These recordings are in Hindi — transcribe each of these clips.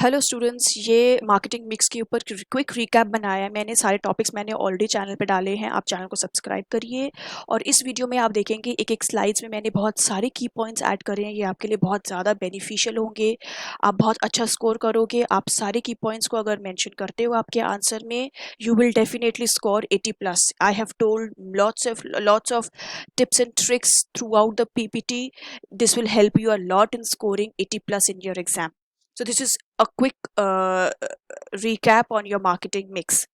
हेलो स्टूडेंट्स, ये मार्केटिंग मिक्स के ऊपर क्विक रिकैप बनाया है मैंने। सारे टॉपिक्स मैंने ऑलरेडी चैनल पे डाले हैं, आप चैनल को सब्सक्राइब करिए। और इस वीडियो में आप देखेंगे एक एक स्लाइड्स में मैंने बहुत सारे की पॉइंट्स ऐड करे हैं। ये आपके लिए बहुत ज़्यादा बेनिफिशियल होंगे, आप बहुत अच्छा स्कोर करोगे। आप सारे की पॉइंट्स को अगर मैंशन करते हो आपके आंसर में, you will definitely score 80+। I have told lots of tips and tricks throughout the PPT. This will help you a lot in scoring 80+ in your exam. So this is a quick recap on your marketing mix.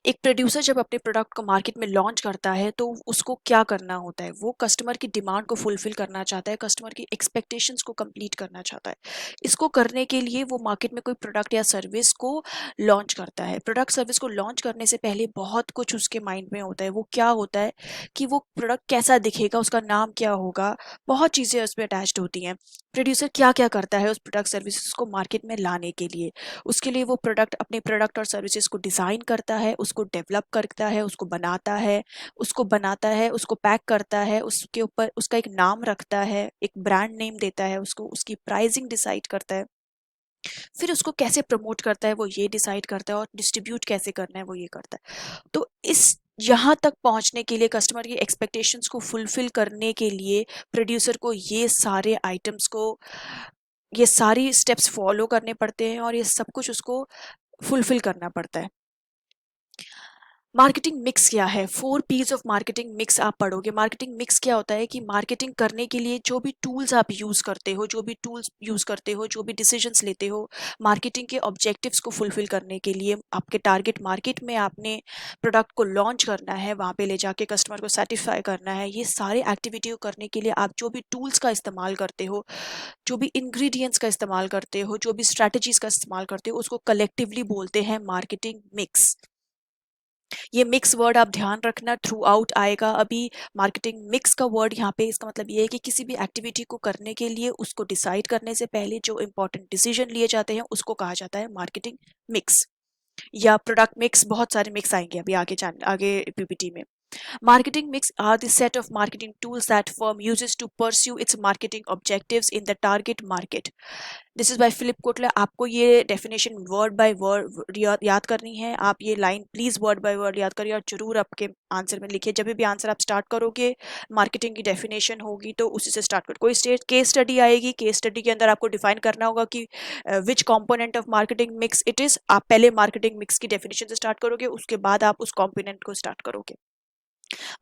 एक प्रोड्यूसर जब अपने प्रोडक्ट को मार्केट में लॉन्च करता है तो उसको क्या करना होता है, वो कस्टमर की डिमांड को फुलफिल करना चाहता है, कस्टमर की एक्सपेक्टेशंस को कंप्लीट करना चाहता है। इसको करने के लिए वो मार्केट में कोई प्रोडक्ट या सर्विस को लॉन्च करता है। प्रोडक्ट सर्विस को लॉन्च करने से पहले बहुत कुछ उसके माइंड में होता है। वो क्या होता है कि वो प्रोडक्ट कैसा दिखेगा, उसका नाम क्या होगा, बहुत चीज़ें उसमें अटैच्ड होती हैं। प्रोड्यूसर क्या क्या करता है उस प्रोडक्ट सर्विसेज को मार्केट में लाने के लिए, उसके लिए वो अपने प्रोडक्ट और सर्विसेज को डिज़ाइन करता है, उसको डेवलप करता है, उसको पैक करता है, उसके ऊपर उसका एक नाम रखता है, एक ब्रांड नेम देता है उसको, उसकी प्राइसिंग डिसाइड करता है, फिर उसको कैसे प्रमोट करता है वो ये डिसाइड करता है, और डिस्ट्रीब्यूट कैसे करना है वो ये करता है। तो इस यहाँ तक पहुंचने के लिए, कस्टमर की एक्सपेक्टेशंस को फुलफिल करने के लिए, प्रोड्यूसर को ये सारी स्टेप्स फॉलो करने पड़ते हैं और ये सब कुछ उसको फुलफिल करना पड़ता है। मार्केटिंग मिक्स क्या है? 4 P's ऑफ मार्केटिंग मिक्स आप पढ़ोगे। मार्केटिंग मिक्स क्या होता है कि मार्केटिंग करने के लिए जो भी टूल्स आप यूज़ करते हो, जो भी डिसीजंस लेते हो, मार्केटिंग के ऑब्जेक्टिव्स को फुलफिल करने के लिए, आपके टारगेट मार्केट में आपने प्रोडक्ट को लॉन्च करना है, वहाँ पे ले जाके कस्टमर को सेटिस्फाई करना है, ये सारे एक्टिविटी को करने के लिए आप जो भी टूल्स का इस्तेमाल करते हो, जो भी इंग्रेडिएंट्स का इस्तेमाल करते हो, जो भी स्ट्रैटेजीज का इस्तेमाल करते हो, उसको कलेक्टिवली बोलते हैं मार्केटिंग मिक्स। ये मिक्स वर्ड आप ध्यान रखना, थ्रू आउट आएगा। अभी मार्केटिंग मिक्स का वर्ड यहाँ पे, इसका मतलब ये है कि किसी भी एक्टिविटी को करने के लिए, उसको डिसाइड करने से पहले जो इंपॉर्टेंट डिसीजन लिए जाते हैं उसको कहा जाता है मार्केटिंग मिक्स या प्रोडक्ट मिक्स। बहुत सारे मिक्स आएंगे अभी आगे पीपीटी में। Marketing mix are the set of marketing tools that firm uses to pursue its marketing objectives in the target market. This is by Philip Kotler. आपको ये डेफिनेशन वर्ड बाय वर्ड याद करनी है। आप ये line please word by word याद करिए और जरूर आपके आंसर में लिखिए। जब भी आंसर आप स्टार्ट करोगे, मार्केटिंग की डेफिनेशन होगी तो उसी से स्टार्ट करो। कोई केस स्टडी आएगी, केस स्टडी के अंदर आपको डिफाइन करना होगा कि विच component of marketing mix it is. आप पहले मार्केटिंग मिक्स की डेफिनेशन से स्टार्ट करोगे, उसके बाद आप उस कंपोनेंट को स्टार्ट करोगे।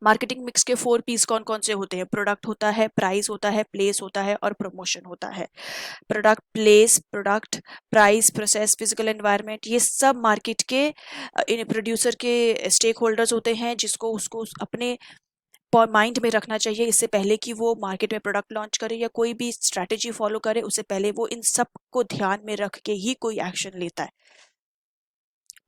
मार्केटिंग मिक्स के 4 P's कौन कौन से होते हैं? प्रोडक्ट होता है, प्राइस होता है, प्लेस होता है और प्रमोशन होता है। Product, price, process, physical environment, ये सब मार्केट के प्रोड्यूसर के स्टेक होल्डर्स होते हैं, जिसको उसको अपने माइंड में रखना चाहिए इससे पहले कि वो मार्केट में प्रोडक्ट लॉन्च करे या कोई भी स्ट्रैटेजी फॉलो करे। उससे पहले वो इन सब को ध्यान में रख के ही कोई एक्शन लेता है।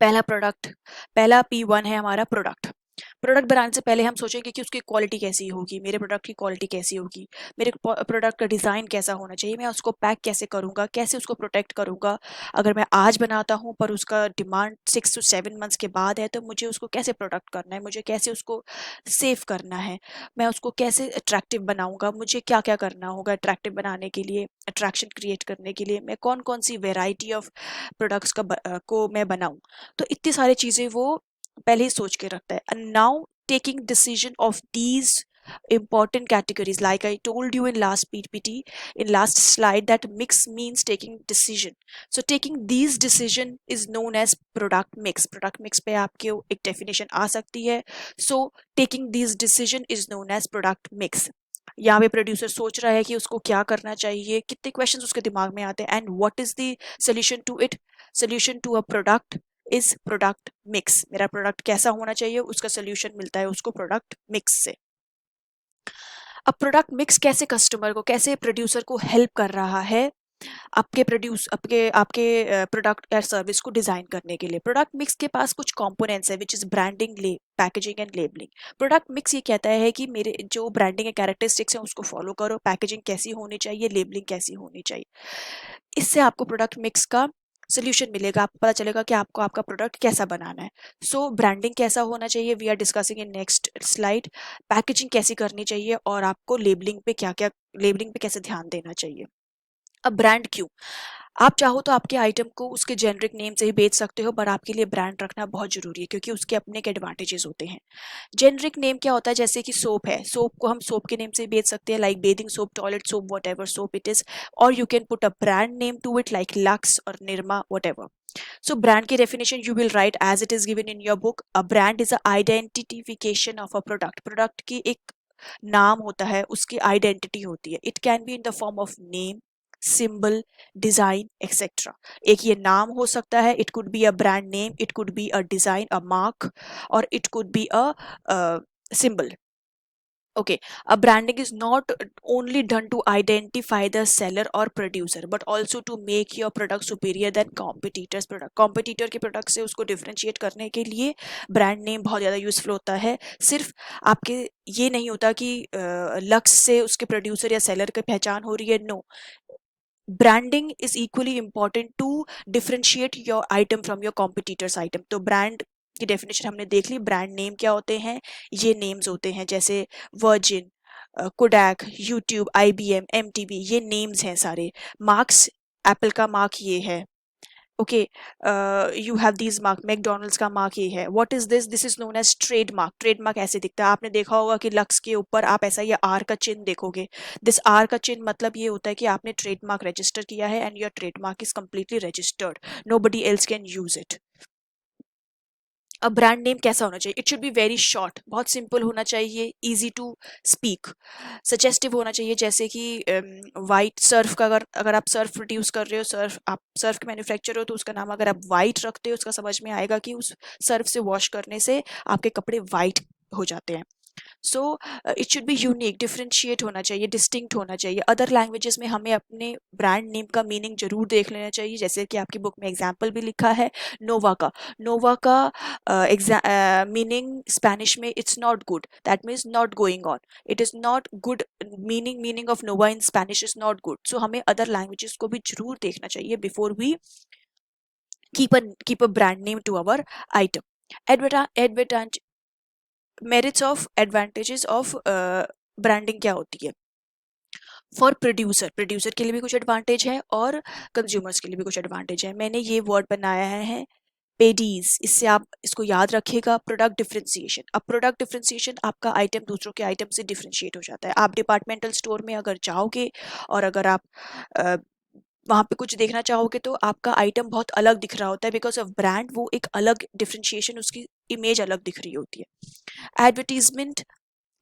पहला P1 है हमारा प्रोडक्ट। प्रोडक्ट बनाने से पहले हम सोचेंगे कि उसकी क्वालिटी कैसी होगी, मेरे प्रोडक्ट की क्वालिटी कैसी होगी, मेरे प्रोडक्ट का डिज़ाइन कैसा होना चाहिए, मैं उसको पैक कैसे करूँगा, कैसे उसको प्रोटेक्ट करूँगा। अगर मैं आज बनाता हूँ पर उसका डिमांड 6 to 7 months के बाद है, तो मुझे उसको कैसे प्रोटेक्ट करना है, मुझे कैसे उसको सेव करना है, मैं उसको कैसे अट्रैक्टिव बनाऊँगा, मुझे क्या क्या करना होगा अट्रैक्टिव बनाने के लिए, अट्रैक्शन क्रिएट करने के लिए, मैं कौन कौन सी वेराइटी ऑफ प्रोडक्ट्स को मैं बनाऊँ। तो इतनी सारी चीज़ें वो पहले ही सोच के रखता है। And now taking decision of these important categories, like I told you in last ppt, in last slide, that mix means taking decision. So taking these decision is known as product mix पे आपके एक definition आ सकती है। So taking these decision is known as product mix. यहाँ पे प्रोड्यूसर सोच रहा है कि उसको क्या करना चाहिए, कितने क्वेश्चंस उसके दिमाग में आते हैं, and what is the solution to it. Solution to a product is product mix. मेरा प्रोडक्ट कैसा होना चाहिए, उसका सोल्यूशन मिलता है उसको प्रोडक्ट मिक्स से। अब प्रोडक्ट मिक्स कैसे कस्टमर को, कैसे प्रोड्यूसर को हेल्प कर रहा है आपके प्रोडक्ट या सर्विस को डिजाइन करने के लिए। प्रोडक्ट मिक्स के पास कुछ कंपोनेंट्स है, which is branding, packaging and labelling. Product mix ये कहता है कि मेरे जो ब्रांडिंग कैरेक्टरिस्टिक्स हैं उसको फॉलो करो, पैकेजिंग कैसी होनी चाहिए, लेबलिंग कैसी होनी चाहिए। इससे आपको प्रोडक्ट मिक्स का सोल्यूशन मिलेगा, आपको पता चलेगा कि आपको आपका प्रोडक्ट कैसा बनाना है। सो ब्रांडिंग कैसा होना चाहिए, we are discussing in next slide. Packaging कैसी करनी चाहिए और आपको लेबलिंग पे कैसे ध्यान देना चाहिए। अब ब्रांड क्यों? आप चाहो तो आपके आइटम को उसके जेनरिक नेम से ही बेच सकते हो, पर आपके लिए ब्रांड रखना बहुत जरूरी है क्योंकि उसके अपने के एडवांटेजेस होते हैं। जेनरिक नेम क्या होता है, जैसे कि सोप है, सोप को हम सोप के नेम से बेच सकते हैं, like bathing soap, toilet soap, whatever soap it is, और you can put a brand name to it like Lux और Nirma, whatever. So brand की definition you will write as it is given in your book. A brand is a identification of a product, product की एक नाम होता है, उसकी आइडेंटिटी होती है। It can be in the form of name, symbol, design etcetera. एक ये नाम हो सकता है, it could be a brand name, it could be a design, a mark, और it could be a symbol. Okay, a branding is not only done to identify the seller or producer, but also to make your product superior than competitors product. Competitor के product से उसको differentiate करने के लिए brand name बहुत ज़्यादा useful होता है। सिर्फ आपके ये नहीं होता कि लक्स से उसके producer या seller की पहचान हो रही है, no, branding is equally important to differentiate your item from your competitors item। तो brand की डेफिनेशन हमने देख ली। ब्रांड नेम क्या होते हैं, ये नेम्स होते हैं, जैसे Virgin, Kodak, YouTube, IBM, MTB, ये नेम्स हैं सारे। मार्क्स, एप्पल का मार्क ये है। Okay, you have these mark, McDonald's का मार्क ये है। What is this, this is known as trademark. Trademark ऐसे दिखता है, आपने देखा होगा कि लक्स के ऊपर आप ऐसा ये आर का चिन्ह देखोगे। दिस आर का चिन्ह मतलब ये होता है कि आपने ट्रेडमार्क रजिस्टर किया है and your trademark is completely registered, nobody else can use it. अब ब्रांड नेम कैसा होना चाहिए, it should be very short, बहुत सिंपल होना चाहिए, इजी टू स्पीक, सजेस्टिव होना चाहिए। जैसे कि वाइट सर्फ का, अगर अगर आप सर्फ प्रोड्यूस कर रहे हो, सर्फ, आप सर्फ के मैन्युफैक्चर हो, तो उसका नाम अगर आप वाइट रखते हो, उसका समझ में आएगा कि उस सर्फ से वॉश करने से आपके कपड़े वाइट हो जाते हैं। So it should be unique, differentiate होना चाहिए, डिस्टिंक्ट होना चाहिए। अदर लैंग्वेजेस में हमें अपने ब्रांड नेम का मीनिंग जरूर देख लेना चाहिए, जैसे कि आपकी बुक में एग्जाम्पल भी लिखा है नोवा का। नोवा का मीनिंग स्पेनिश में it's not good, that means not going on, it is not good. Meaning of Nova in Spanish is not good. So हमें अदर लैंग्वेजेस को भी जरूर देखना चाहिए before we keep a brand name to our item। Advertise, merits of, advantages of branding क्या होती है फॉर प्रोड्यूसर, प्रोड्यूसर के लिए भी कुछ एडवांटेज है और कंज्यूमर्स के लिए भी कुछ एडवांटेज है। मैंने ये वर्ड बनाया है पेडीज, इससे आप इसको याद रखिएगा। प्रोडक्ट डिफरेंशिएशन, अब प्रोडक्ट डिफरेंशिएशन, आपका आइटम दूसरों के आइटम से डिफरेंशिएट हो जाता है। आप डिपार्टमेंटल स्टोर में अगर जाओगे और अगर आप वहां पे कुछ देखना चाहोगे तो आपका आइटम बहुत अलग दिख रहा होता है, बिकॉज ऑफ ब्रांड, वो एक अलग डिफरेंशिएशन, उसकी इमेज अलग दिख रही होती है। एडवर्टीजमेंट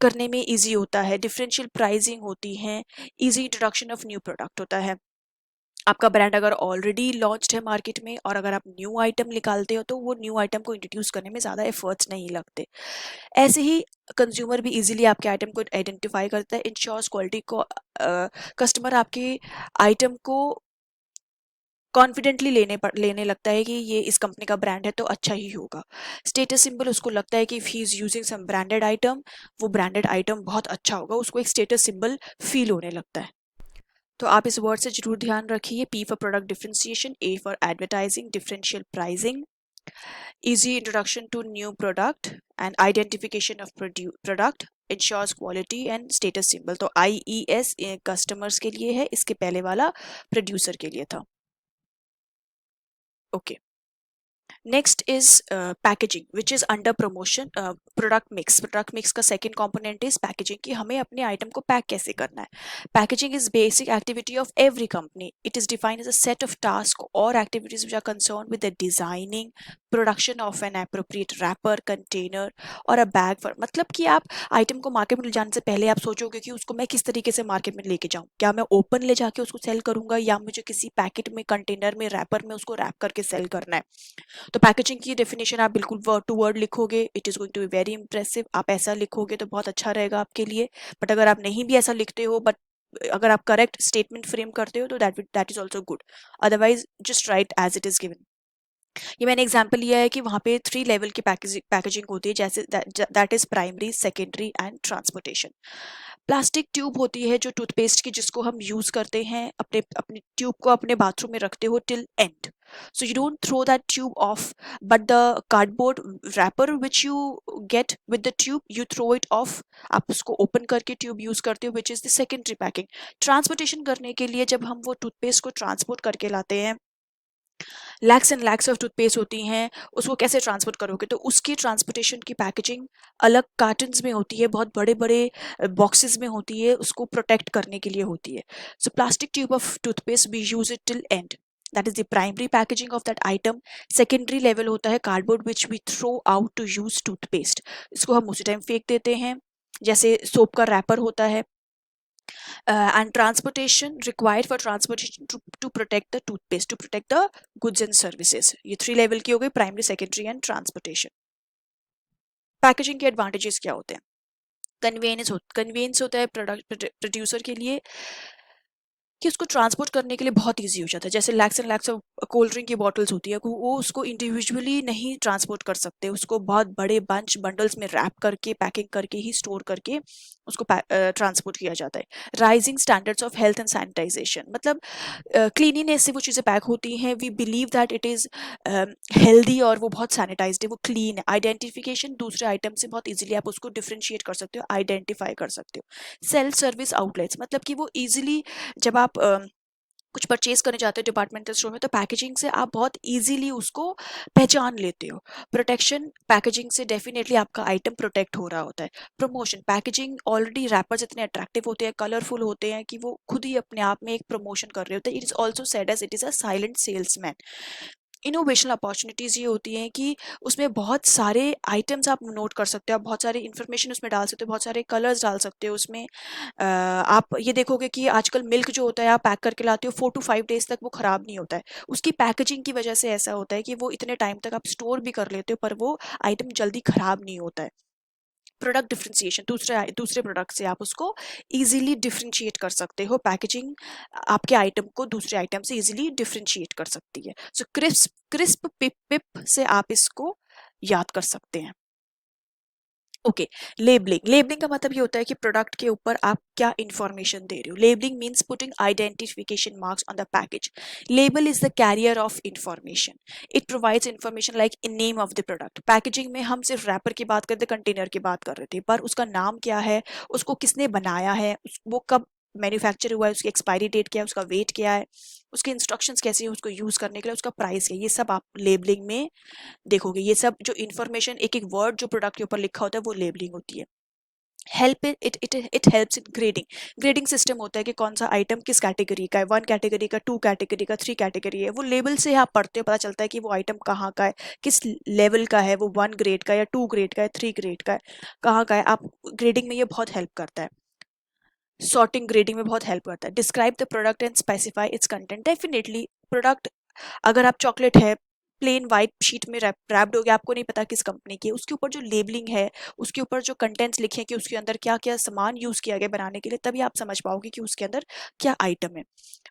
करने में इजी होता है, डिफरेंशियल प्राइसिंग होती है, easy introduction of new product होता है। आपका ब्रांड अगर ऑलरेडी लॉन्च्ड है मार्केट में और अगर आप न्यू आइटम निकालते हो तो वो न्यू आइटम को इंट्रोड्यूस करने में ज़्यादा एफर्ट्स नहीं लगते। ऐसे ही कंज्यूमर भी इजीली आपके आइटम को आइडेंटिफाई करता है, इंश्योर्स क्वालिटी को। कस्टमर आपके आइटम को कॉन्फिडेंटली लेने लगता है कि ये इस कंपनी का ब्रांड है तो अच्छा ही होगा। स्टेटस सिंबल, उसको लगता है कि if he is using some branded item, वो ब्रांडेड आइटम बहुत अच्छा होगा, उसको एक स्टेटस सिंबल फील होने लगता है। तो आप इस वर्ड से जरूर ध्यान रखिए। P for product differentiation, A for advertising, differential pricing, easy introduction to new product and identification of product, ensures quality and status symbol। तो IES कस्टमर्स के लिए है, इसके पहले वाला प्रोड्यूसर के लिए था। Okay, next is packaging which is under promotion. Product mix, product mix का सेकंड कंपोनेंट इज पैकेजिंग, कि हमें अपने आइटम को पैक कैसे करना है। Packaging is basic activity of every company, it is defined as a set of task और activities which are concern with the designing, production of an appropriate wrapper, container और अ बैग फॉर। मतलब कि आप आइटम को मार्केट में ले जाने से पहले आप सोचोगे कि उसको मैं किस तरीके से मार्केट में लेके जाऊं, क्या मैं ओपन ले जाके उसको सेल करूंगा या मुझे किसी पैकेट में, कंटेनर में, रैपर में उसको रैप करके सेल करना है। तो पैकेजिंग की डेफिनेशन आप बिल्कुल वर्ड टू वर्ड लिखोगे, it is going to be very impressive. आप ऐसा लिखोगे तो बहुत अच्छा रहेगा आपके लिए। बट अगर आप नहीं भी ऐसा लिखते हो, बट अगर आप करेक्ट स्टेटमेंट फ्रेम करते हो तो that is also good. Otherwise just write as it is given. ये मैंने एग्जांपल लिया है कि वहाँ पे 3 लेवल की पैकेजिंग होती है, जैसे that is primary, secondary and transportation. Plastic tube होती है जो टूथपेस्ट की, जिसको हम यूज करते हैं, अपने अपनी ट्यूब को अपने बाथरूम में रखते हो till end. So you don't throw that tube off, but the cardboard wrapper which you get with the tube, you throw it off. आप उसको ओपन करके ट्यूब यूज करते हो, which is the secondary packing. Transportation करने के लिए जब हम वो टूथपेस्ट को ट्रांसपोर्ट करके लाते हैं, lakhs and lakhs of toothpaste होती हैं, उसको कैसे ट्रांसपोर्ट करोगे, तो उसकी ट्रांसपोर्टेशन की पैकेजिंग अलग कार्टन्स में होती है, बहुत बड़े बड़े बॉक्सेस में होती है, उसको प्रोटेक्ट करने के लिए होती है। So plastic tube of toothpaste we use it till end, that is the primary packaging of that item. Secondary level होता है cardboard which we throw out to use toothpaste, इसको हम उसी टाइम फेंक देते हैं, जैसे सोप का रैपर होता है। And transportation required for transportation to protect the toothpaste, to protect the goods and services. ये 3 लेवल की हो गई, primary, secondary and transportation. Packaging के एडवांटेजेस क्या होते हैं? कन्वीनियंस होता है प्रोड्यूसर के लिए, कि उसको ट्रांसपोर्ट करने के लिए बहुत ईजी हो जाता है। जैसे lakhs and lakhs of cold drink की बॉटल्स होती है, वो उसको इंडिविजुअली नहीं ट्रांसपोर्ट कर सकते, उसको बहुत बड़े बंडल्स में रैप करके, पैकिंग करके ही स्टोर करके उसको ट्रांसपोर्ट किया जाता है। Rising standards of health and sanitization, मतलब क्लीनिनेस से वो चीज़ें पैक होती हैं, we believe that it is healthy और वो बहुत सैनिटाइज्ड है, वो क्लीन है। आइडेंटिफिकेशन, दूसरे आइटम से बहुत इजीली आप उसको डिफ्रेंशिएट कर सकते हो, आइडेंटिफाई कर सकते हो। सेल्फ सर्विस आउटलेट्स, मतलब कि वो इजीली जब आप कुछ परचेज करने जाते हो डिपार्टमेंटल स्टोर में, तो पैकेजिंग से आप बहुत इजीली उसको पहचान लेते हो। प्रोटेक्शन, पैकेजिंग से डेफिनेटली आपका आइटम प्रोटेक्ट हो रहा होता है। प्रमोशन, पैकेजिंग ऑलरेडी रैपर्स इतने अट्रैक्टिव होते हैं, कलरफुल होते हैं कि वो खुद ही अपने आप में एक प्रमोशन कर रहे होते हैं। It is also said as it is a silent salesman. Innovation opportunities ये होती हैं कि उसमें बहुत सारे आइटम्स आप नोट कर सकते हो, आप बहुत सारे इन्फॉर्मेशन उसमें डाल सकते हो, बहुत सारे कलर्स डाल सकते हो उसमें। आप ये देखोगे कि आजकल मिल्क जो होता है आप पैक करके लाते हो, 4 to 5 days तक वो खराब नहीं होता है। उसकी पैकेजिंग की वजह से ऐसा होता है कि वो इतने टाइम तक आप स्टोर भी कर लेते हो, पर वो आइटम जल्दी खराब नहीं होता है। प्रोडक्ट डिफरेंशिएशन, दूसरे प्रोडक्ट से आप उसको इजीली डिफरेंशिएट कर सकते हो। पैकेजिंग आपके आइटम को दूसरे आइटम से इजीली डिफरेंशिएट कर सकती है। सो क्रिस्प क्रिस्प पिप पिप से आप इसको याद कर सकते हैं। Okay, labelling. लेबलिंग का मतलब ये होता है कि प्रोडक्ट के ऊपर आप क्या इंफॉर्मेशन दे रहे हो। Labelling means putting identification marks on the package. Label is the carrier of information, it provides information like in name of the product. Packaging में हम सिर्फ रैपर की बात करते, कंटेनर की बात कर रहे थे, पर उसका नाम क्या है, उसको किसने बनाया है, वो कब मैन्युफैक्चर हुआ है, उसकी एक्सपायरी डेट क्या है, उसका वेट क्या है, उसके इंस्ट्रक्शंस कैसे हैं उसको यूज करने के लिए, उसका प्राइस क्या है, ये सब आप लेबलिंग में देखोगे। ये सब जो इन्फॉर्मेशन, एक एक वर्ड जो प्रोडक्ट के ऊपर लिखा होता है, वो लेबलिंग होती है। Help it helps in grading. Grading system होता है कि कौन सा आइटम किस कैटेगरी का है, 1 कैटेगरी का, 2 कैटेगरी का, 3 कैटेगरी है। वो लेवल से आप पढ़ते हो, पता चलता है कि वो आइटम कहाँ का है, किस लेवल का है, वो 1 ग्रेड का या 2 ग्रेड का है, 3 ग्रेड का है, कहाँ का है। आप ग्रेडिंग में ये बहुत हेल्प करता है। सॉर्टिंग ग्रेडिंग में बहुत हेल्प करता है। Describe the product and specify it's content. Definitely product, अगर आप चॉकलेट है प्लेन वाइट शीट में रैप्ड हो गया, आपको नहीं पता किस कंपनी की है, उसके ऊपर जो लेबलिंग है, उसके ऊपर जो कंटेंट्स लिखे हैं कि उसके अंदर क्या क्या सामान यूज किया गया बनाने के लिए, तभी आप समझ पाओगे कि उसके अंदर क्या आइटम है।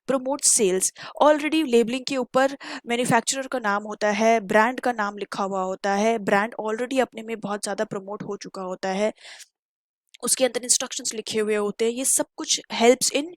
प्रमोट सेल्स, ऑलरेडी लेबलिंग के ऊपर मैन्युफैक्चरर का नाम होता है, ब्रांड का नाम लिखा हुआ होता है, ब्रांड ऑलरेडी अपने में बहुत ज्यादा प्रमोट हो चुका होता है, उसके अंदर इंस्ट्रक्शंस लिखे हुए होते हैं। ये सब कुछ helps in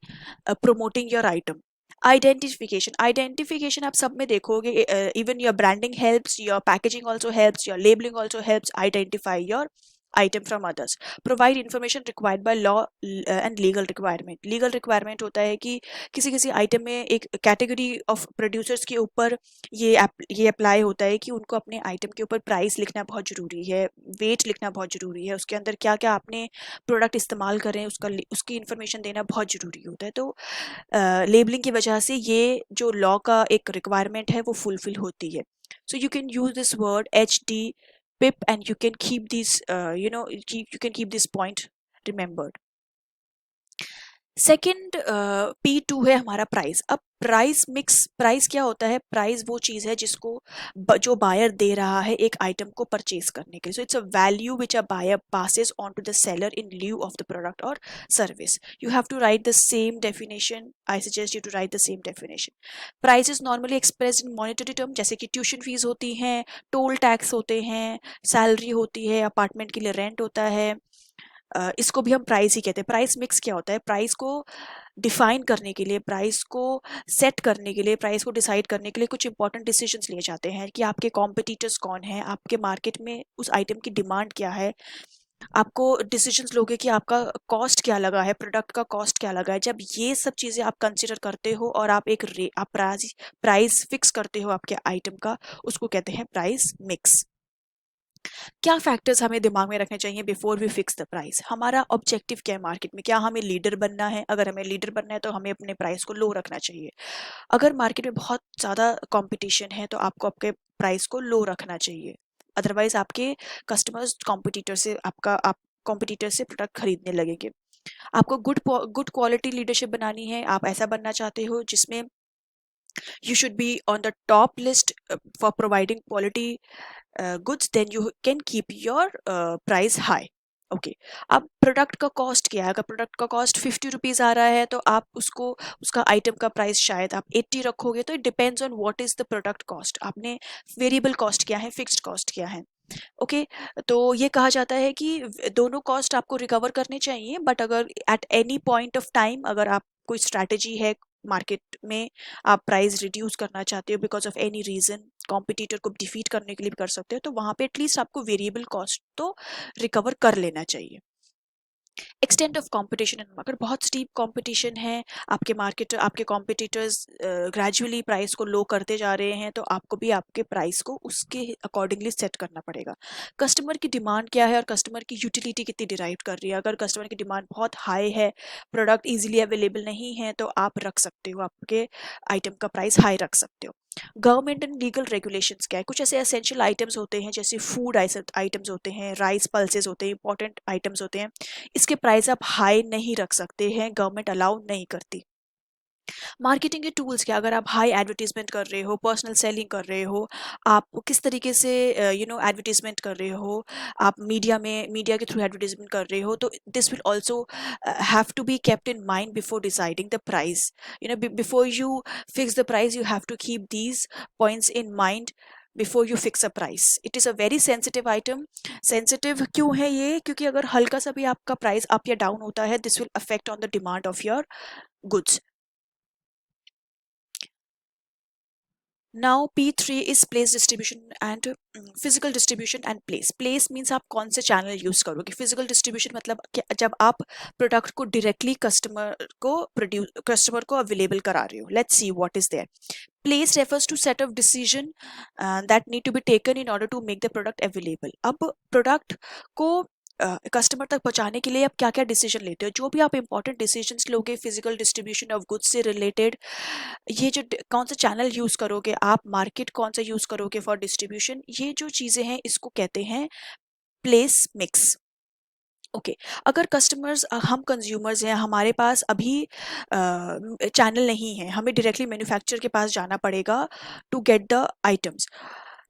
promoting your item. Identification आप सब में देखोगे, even your branding helps, your packaging also helps, your labelling also helps identify your item from others. Provide information required by law and legal requirement. Legal requirement होता है कि किसी किसी आइटम में एक कैटेगरी ऑफ प्रोड्यूसर्स के ऊपर ये अप्लाई होता है कि उनको अपने आइटम के ऊपर प्राइस लिखना बहुत जरूरी है, वेट लिखना बहुत जरूरी है, उसके अंदर क्या क्या आपने प्रोडक्ट इस्तेमाल कर रहे हैं उसकी इन्फॉर्मेशन देना बहुत जरूरी होता है। तो लेबलिंग की वजह से ये जो लॉ का एक रिक्वायरमेंट है वो फुलफिल होती है। So you can use this word HD PIP and you can keep these you can keep this point remembered. Second P2 है हमारा प्राइस। अब प्राइस क्या होता है? प्राइस वो चीज़ है जिसको जो बायर दे रहा है एक आइटम को परचेज करने के लिए। So it's a value which a buyer passes on to the seller in lieu of the product और service. You have to write the same definition. I suggest you to write the same definition. Price is normally expressed in monetary term, जैसे कि ट्यूशन फीस होती हैं, टोल टैक्स होते हैं, सैलरी होती है, अपार्टमेंट के लिए रेंट होता है। इसको भी हम प्राइस ही कहते हैं। प्राइस मिक्स क्या होता है? प्राइस को डिफाइन करने के लिए, प्राइस को सेट करने के लिए, प्राइस को डिसाइड करने के लिए कुछ इंपॉर्टेंट डिसीजंस लिए जाते हैं कि आपके कॉम्पिटिटर्स कौन हैं, आपके मार्केट में उस आइटम की डिमांड क्या है। आपको डिसीजंस लोगे कि आपका कॉस्ट क्या लगा है, प्रोडक्ट का कॉस्ट क्या लगा है। जब ये सब चीज़ें आप कंसिडर करते हो और आप प्राइस फिक्स करते हो आपके आइटम का, उसको कहते हैं प्राइस मिक्स। क्या फैक्टर्स हमें दिमाग में रखने चाहिए before we fix the price? हमारा ऑब्जेक्टिव क्या है मार्केट में? क्या हमें लीडर बनना है? अगर हमें लीडर बनना है तो हमें अपने प्राइस को लो रखना चाहिए। अगर मार्केट में बहुत ज़्यादा कंपटीशन है तो आपको आपके प्राइस को लो रखना चाहिए। अदरवाइज आपके कस्टमर्स कॉम्पिटिटर से प्रोडक्ट खरीदने लगेंगे। आपको गुड क्वालिटी लीडरशिप बनानी है। आप ऐसा बनना चाहते हो जिसमें you should be on the top list for providing quality goods, then you can keep your price high. Okay अब प्रोडक्ट का कॉस्ट क्या है? अगर प्रोडक्ट का कॉस्ट 50 रुपीज आ रहा है तो आप उसको उसका आइटम का प्राइस शायद आप 80 रखोगे। तो it depends on what is the product cost. आपने वेरिएबल कॉस्ट क्या है, फिक्स्ड कॉस्ट क्या है। ओके तो ये कहा जाता है कि दोनों कॉस्ट आपको रिकवर करने चाहिए, बट अगर at any point of time अगर आप कोई स्ट्रैटेजी है मार्केट में, आप प्राइस रिड्यूस करना चाहते हो because of any reason, competitor को डिफीट करने के लिए भी कर सकते हो, तो वहां पे एटलीस्ट आपको वेरिएबल कॉस्ट तो रिकवर कर लेना चाहिए। एक्सटेंट ऑफ कंपटीशन, अगर बहुत स्टीप कंपटीशन है, आपके कॉम्पिटिटर्स ग्रेजुअली प्राइस को लो करते जा रहे हैं, तो आपको भी आपके प्राइस को उसके अकॉर्डिंगली सेट करना पड़ेगा। कस्टमर की डिमांड क्या है और कस्टमर की यूटिलिटी कितनी डिराइव कर रही है। अगर कस्टमर की डिमांड बहुत हाई है, प्रोडक्ट इजीली अवेलेबल नहीं है, तो आप रख सकते हो, आपके आइटम का प्राइस हाई रख सकते हो। गवर्नमेंट एंड लीगल रेगुलेशंस क्या है? कुछ ऐसे एसेंशियल आइटम्स होते हैं जैसे फूड आइटम्स होते हैं, राइस पल्सेस होते हैं, इंपॉर्टेंट आइटम्स होते हैं, इसके प्राइस आप हाई नहीं रख सकते हैं, गवर्नमेंट अलाउ नहीं करती। मार्केटिंग के टूल्स क्या? अगर आप हाई एडवर्टीजमेंट कर रहे हो, पर्सनल सेलिंग कर रहे हो, आप किस तरीके से एडवर्टीजमेंट कर रहे हो, आप मीडिया के थ्रू एडवर्टीजमेंट कर रहे हो, तो this will also have to be kept in mind before deciding the price. Before you fix the price, you have to keep these points in mind before you fix a price. It is a very sensitive item. Sensitive क्यों है ये? क्योंकि अगर हल्का सा भी आपका प्राइस अप या डाउन होता है, this will affect on the demand of your goods. Now P3 is place distribution and physical distribution and place. Place means आप कौन से चैनल यूज करोगे। फिजिकल डिस्ट्रीब्यूशन मतलब कि जब आप प्रोडक्ट को डायरेक्टली कस्टमर को अवेलेबल करा रहे हो। Let's see what is there. Place refers to set of decision that need to be taken in order to make the product available. अब प्रोडक्ट को कस्टमर तक पहुंचाने के लिए आप क्या क्या डिसीजन लेते हो? जो भी आप इंपॉर्टेंट डिसीजंस लोगे फिजिकल डिस्ट्रीब्यूशन ऑफ गुड्स से रिलेटेड, ये जो कौन सा चैनल यूज करोगे आप, मार्केट कौन सा यूज करोगे फॉर डिस्ट्रीब्यूशन, ये जो चीजें हैं इसको कहते हैं प्लेस मिक्स। ओके अगर कस्टमर्स हम कंज्यूमर्स हैं, हमारे पास अभी चैनल नहीं है, हमें डायरेक्टली मैन्युफैक्चरर के पास जाना पड़ेगा to get the items,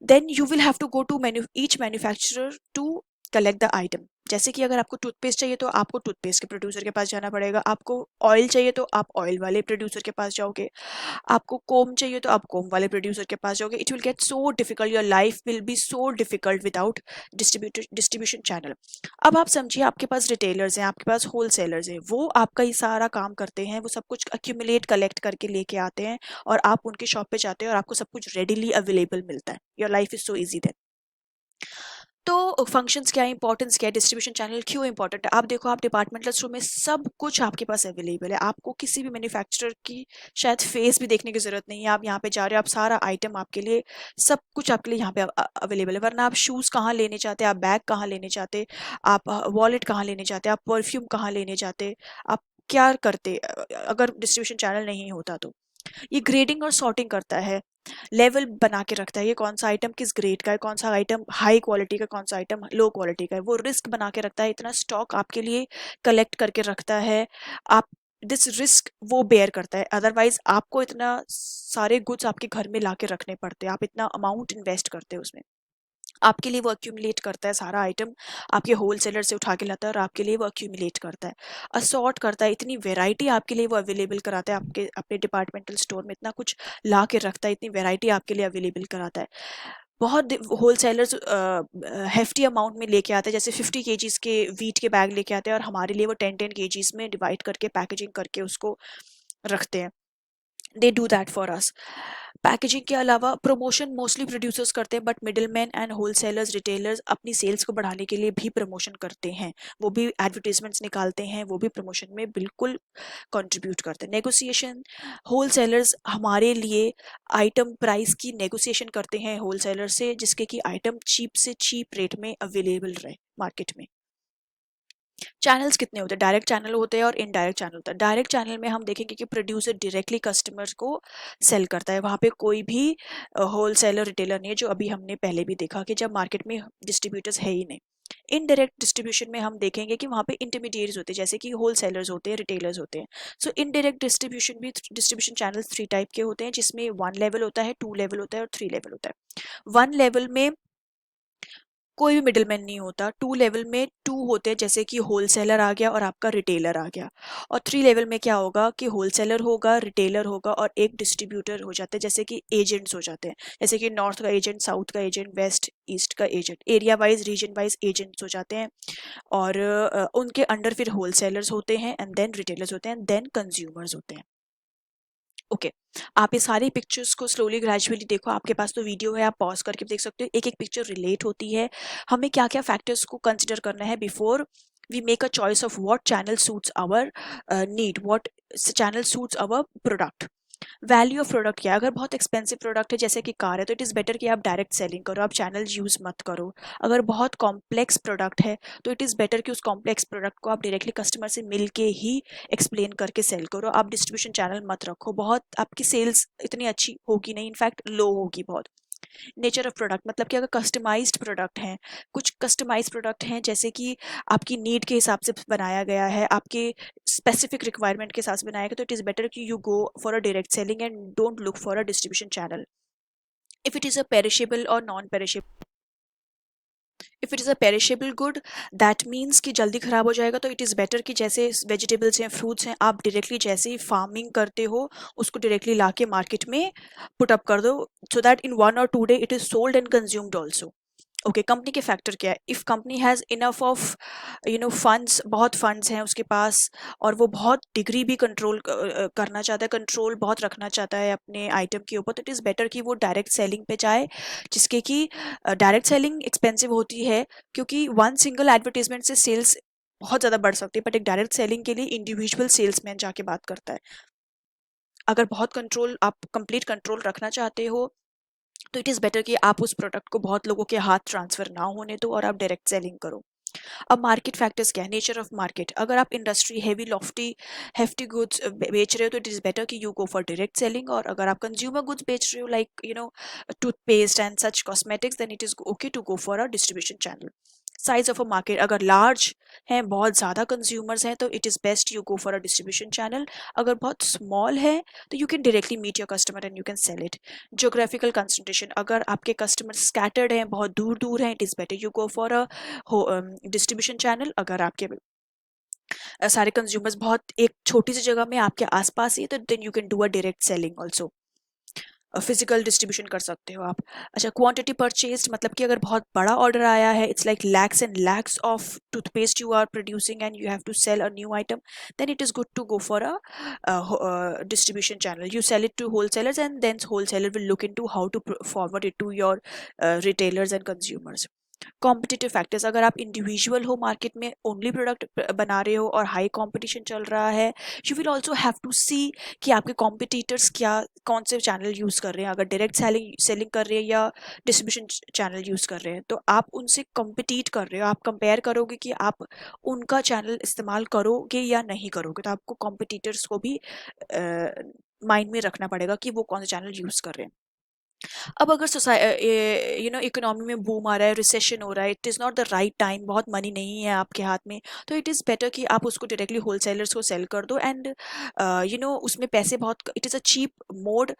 then you will have to go to each manufacturer to collect the item. जैसे कि अगर आपको टूथपेस्ट चाहिए तो आपको टूथपेस्ट के प्रोड्यूसर के पास जाना पड़ेगा, आपको ऑयल चाहिए तो आप ऑयल वाले प्रोड्यूसर के पास जाओगे, आपको कोम चाहिए तो आप कोम वाले प्रोड्यूसर के पास जाओगे। It will get so difficult, your life will be so difficult without distribution channel. अब आप समझिए आपके पास रिटेलर्स हैं, आपके पास होलसेलर्स हैं, वो आपका ये सारा काम करते हैं, वो सब कुछ अक्यूमुलेट कलेक्ट करके लेके आते हैं और आप उनके शॉप पे जाते हैं और आपको सब कुछ रेडिली अवेलेबल मिलता है। Your life is so easy then. तो फंक्शंस क्या है, इंपॉर्टेंस क्या है, डिस्ट्रीब्यूशन चैनल क्यों इंपॉर्टेंट है? आप देखो, आप डिपार्टमेंटल स्टोर में सब कुछ आपके पास अवेलेबल है, आपको किसी भी मैन्युफैक्चरर की शायद फेस भी देखने की जरूरत नहीं है। आप यहाँ पे जा रहे हो, आप सारा आइटम आपके लिए, सब कुछ आपके लिए यहाँ पे अवेलेबल है। वरना आप शूज कहाँ लेने चाहते, आप बैग कहाँ लेने चाहते, आप वॉलेट कहाँ लेने चाहते, आप परफ्यूम कहाँ लेने चाहते, आप क्या करते अगर डिस्ट्रीब्यूशन चैनल नहीं होता तो? ये ग्रेडिंग और सॉर्टिंग करता है, लेवल बना के रखता है, ये कौन सा आइटम किस ग्रेड का है, कौन सा आइटम हाई क्वालिटी का, कौन सा आइटम लो क्वालिटी का है। वो रिस्क बना के रखता है, इतना स्टॉक आपके लिए कलेक्ट करके रखता है। आप दिस रिस्क वो बेयर करता है, अदरवाइज आपको इतना सारे गुड्स आपके घर में लाके रखने पड़ते हैं, आप इतना अमाउंट इन्वेस्ट करते हो उसमें, आपके लिए वो अक्यूमुलेट करता है, सारा आइटम आपके होल सेलर से उठा के लाता है और आपके लिए वो अक्यूमुलेट करता है, असॉर्ट करता है, इतनी वेराइटी आपके लिए वो अवेलेबल कराता है, आपके अपने डिपार्टमेंटल स्टोर में इतना कुछ ला के रखता है, इतनी वेराइटी आपके लिए अवेलेबल कराता है। बहुत होल सेलर्स हेफ्टी अमाउंट में लेके आते हैं, जैसे 50 kgs के वीट के बैग लेके आते हैं और हमारे लिए वो 10-10 kgs में डिवाइड करके पैकेजिंग करके उसको रखते हैं। They do that for us. Packaging के अलावा प्रमोशन मोस्टली प्रोड्यूसर्स करते हैं, but middle man and wholesalers retailers अपनी सेल्स को बढ़ाने के लिए भी प्रमोशन करते हैं, वो भी एडवर्टीजमेंट्स निकालते हैं, वो भी प्रमोशन में बिल्कुल कंट्रीब्यूट करते हैं। नेगोशिएशन, होल सेलर्स हमारे लिए आइटम प्राइस की नेगोशिएशन करते हैं होल सेलर से, जिसके कि आइटम चीप से चीप रेट में अवेलेबल रहे मार्केट में। चैनल्स कितने होते हैं, डायरेक्ट चैनल होते हैं और इनडायरेक्ट चैनल होता है। डायरेक्ट चैनल में हम देखेंगे कि प्रोड्यूसर डायरेक्टली कस्टमर्स को सेल करता है, वहाँ पे कोई भी होल सेलर रिटेलर नहीं है, जो अभी हमने पहले भी देखा कि जब मार्केट में डिस्ट्रीब्यूटर्स है ही नहीं। इनडायरेक्ट डिस्ट्रीब्यूशन में हम देखेंगे कि वहाँ पे इंटरमीडिएट्स होते हैं, जैसे कि होल सेलर्स होते हैं, रिटेलर्स होते हैं। सो इनडायरेक्ट डिस्ट्रीब्यूशन भी, डिस्ट्रीब्यूशन चैनल्स 3 टाइप के होते हैं, जिसमें 1 लेवल होता है, 2 लेवल होता है और 3 लेवल होता है। 1 लेवल में कोई भी मिडलमैन नहीं होता, 2 लेवल में 2 होते हैं, जैसे कि होलसेलर आ गया और आपका रिटेलर आ गया, और 3 लेवल में क्या होगा कि होलसेलर होगा, रिटेलर होगा और एक डिस्ट्रीब्यूटर हो जाते हैं, जैसे कि एजेंट्स हो जाते हैं, जैसे कि नॉर्थ का एजेंट, साउथ का एजेंट, वेस्ट ईस्ट का agent, area wise region wise agents हो जाते हैं। और उनके अंडर फिर होलसेलर्स होते हैं, एंड देन रिटेलर्स होते हैं, देन कंज्यूमर्स होते हैं। ओके, आप ये सारी पिक्चर्स को स्लोली ग्रेजुअली देखो, आपके पास तो वीडियो है, आप पॉज करके देख सकते हो, एक एक पिक्चर रिलेट होती है। हमें क्या क्या फैक्टर्स को कंसिडर करना है before we make a choice of what channel suits our need, what channel suits our product. Value of product क्या है, अगर बहुत एक्सपेंसिव प्रोडक्ट है जैसे कि कार है, तो इट इज़ बेटर कि आप डायरेक्ट सेलिंग करो, आप चैनल यूज़ मत करो। अगर बहुत कॉम्प्लेक्स प्रोडक्ट है तो इट इज़ बेटर कि उस कॉम्प्लेक्स प्रोडक्ट को आप डायरेक्टली कस्टमर से मिल के ही एक्सप्लेन करके सेल करो, आप डिस्ट्रीब्यूशन चैनल मत रखो, बहुत आपकी सेल्स इतनी अच्छी होगी नहीं, इनफैक्ट लो होगी बहुत। नेचर ऑफ प्रोडक्ट मतलब कि अगर कस्टमाइज्ड प्रोडक्ट हैं, कुछ कस्टमाइज्ड प्रोडक्ट हैं जैसे कि आपकी नीड के हिसाब से बनाया गया है, आपके स्पेसिफिक रिक्वायरमेंट के हिसाब से बनाया गया, तो इट इज़ बेटर कि you go for a direct selling and don't look for a distribution channel. If it is a perishable और non perishable, if it is a perishable good, that means कि जल्दी खराब हो जाएगा, तो इट इज़ बेटर कि जैसे वेजिटेबल्स हैं, फ्रूट्स हैं, आप डायरेक्टली जैसे ही फार्मिंग करते हो उसको डायरेक्टली ला के मार्केट में पुट अप कर दो, so that in 1 or 2 day it is sold and consumed also. Okay, company के फैक्टर क्या है, if company has enough of funds, बहुत फंड्स हैं उसके पास, और वो बहुत डिग्री भी कंट्रोल करना चाहता है, कंट्रोल बहुत रखना चाहता है अपने आइटम के ऊपर, तो इट इज़ बेटर कि वो डायरेक्ट सेलिंग पे जाए, जिसके कि डायरेक्ट सेलिंग एक्सपेंसिव होती है, क्योंकि वन सिंगल एडवर्टीजमेंट से सेल्स बहुत ज़्यादा बढ़ सकती है, बट एक डायरेक्ट सेलिंग के लिए इंडिविजुअल सेल्समैन जाके बात करता है। अगर बहुत कंट्रोल, आप कंप्लीट कंट्रोल रखना चाहते हो, तो इट इज़ बेटर कि आप उस प्रोडक्ट को बहुत लोगों के हाथ ट्रांसफर ना होने दो और आप डायरेक्ट सेलिंग करो। अब मार्केट फैक्टर्स क्या है, नेचर ऑफ मार्केट, अगर आप industry heavy lofty hefty goods बेच रहे हो, तो इट इज़ बेटर कि you go for direct selling, और अगर आप कंज्यूमर गुड्स बेच रहे हो like toothpaste and such cosmetics, then it is okay to go for a distribution channel. Size of a market, अगर लार्ज है, बहुत ज़्यादा कंज्यूमर्स हैं, तो इट इज़ बेस्ट यू go for a distribution channel. अगर बहुत स्मॉल है तो you can directly meet your customer and you can sell it. Geographical concentration, अगर आपके कस्टमर स्कैटर्ड हैं, बहुत दूर दूर हैं, it is better you go for a distribution channel. अगर आपके सारे कंज्यूमर्स बहुत एक छोटी सी जगह में आपके आसपास ही है, तो then you can do a direct selling also, physical distribution कर सकते हो आप। अच्छा, क्वांटिटी परचेज मतलब कि अगर बहुत बड़ा ऑर्डर आया है, it's like lakhs and lakhs of toothpaste you are producing and you have to sell a new item, then it is good to go for a distribution channel. You sell it to wholesalers and then wholesaler will look into how to forward it to your retailers and consumers. Competitive factors, अगर आप इंडिविजुअल हो, मार्केट में ओनली प्रोडक्ट बना रहे हो और हाई कंपटीशन चल रहा है, you will also have to see कि आपके कॉम्पिटिटर्स क्या, कौन से चैनल यूज़ कर रहे हैं, अगर डायरेक्ट सेलिंग सेलिंग कर रहे हैं या डिस्ट्रीब्यूशन चैनल यूज़ कर रहे हैं, तो आप उनसे कम्पिटिट कर रहे हो, आप कंपेयर करोगे कि आप उनका चैनल इस्तेमाल करोगे या नहीं करोगे, तो आपको कॉम्पिटिटर्स को भी माइंड में रखना पड़ेगा कि वो कौन सा चैनल यूज़ कर रहे हैं। अब अगर इकोनॉमी में बूम आ रहा है, रिसेशन हो रहा है, it is not the right time, बहुत मनी नहीं है आपके हाथ में, तो इट इज़ बेटर कि आप उसको डायरेक्टली होलसेलर्स को सेल कर दो। एंड उसमें पैसे बहुत, it is a cheap mode,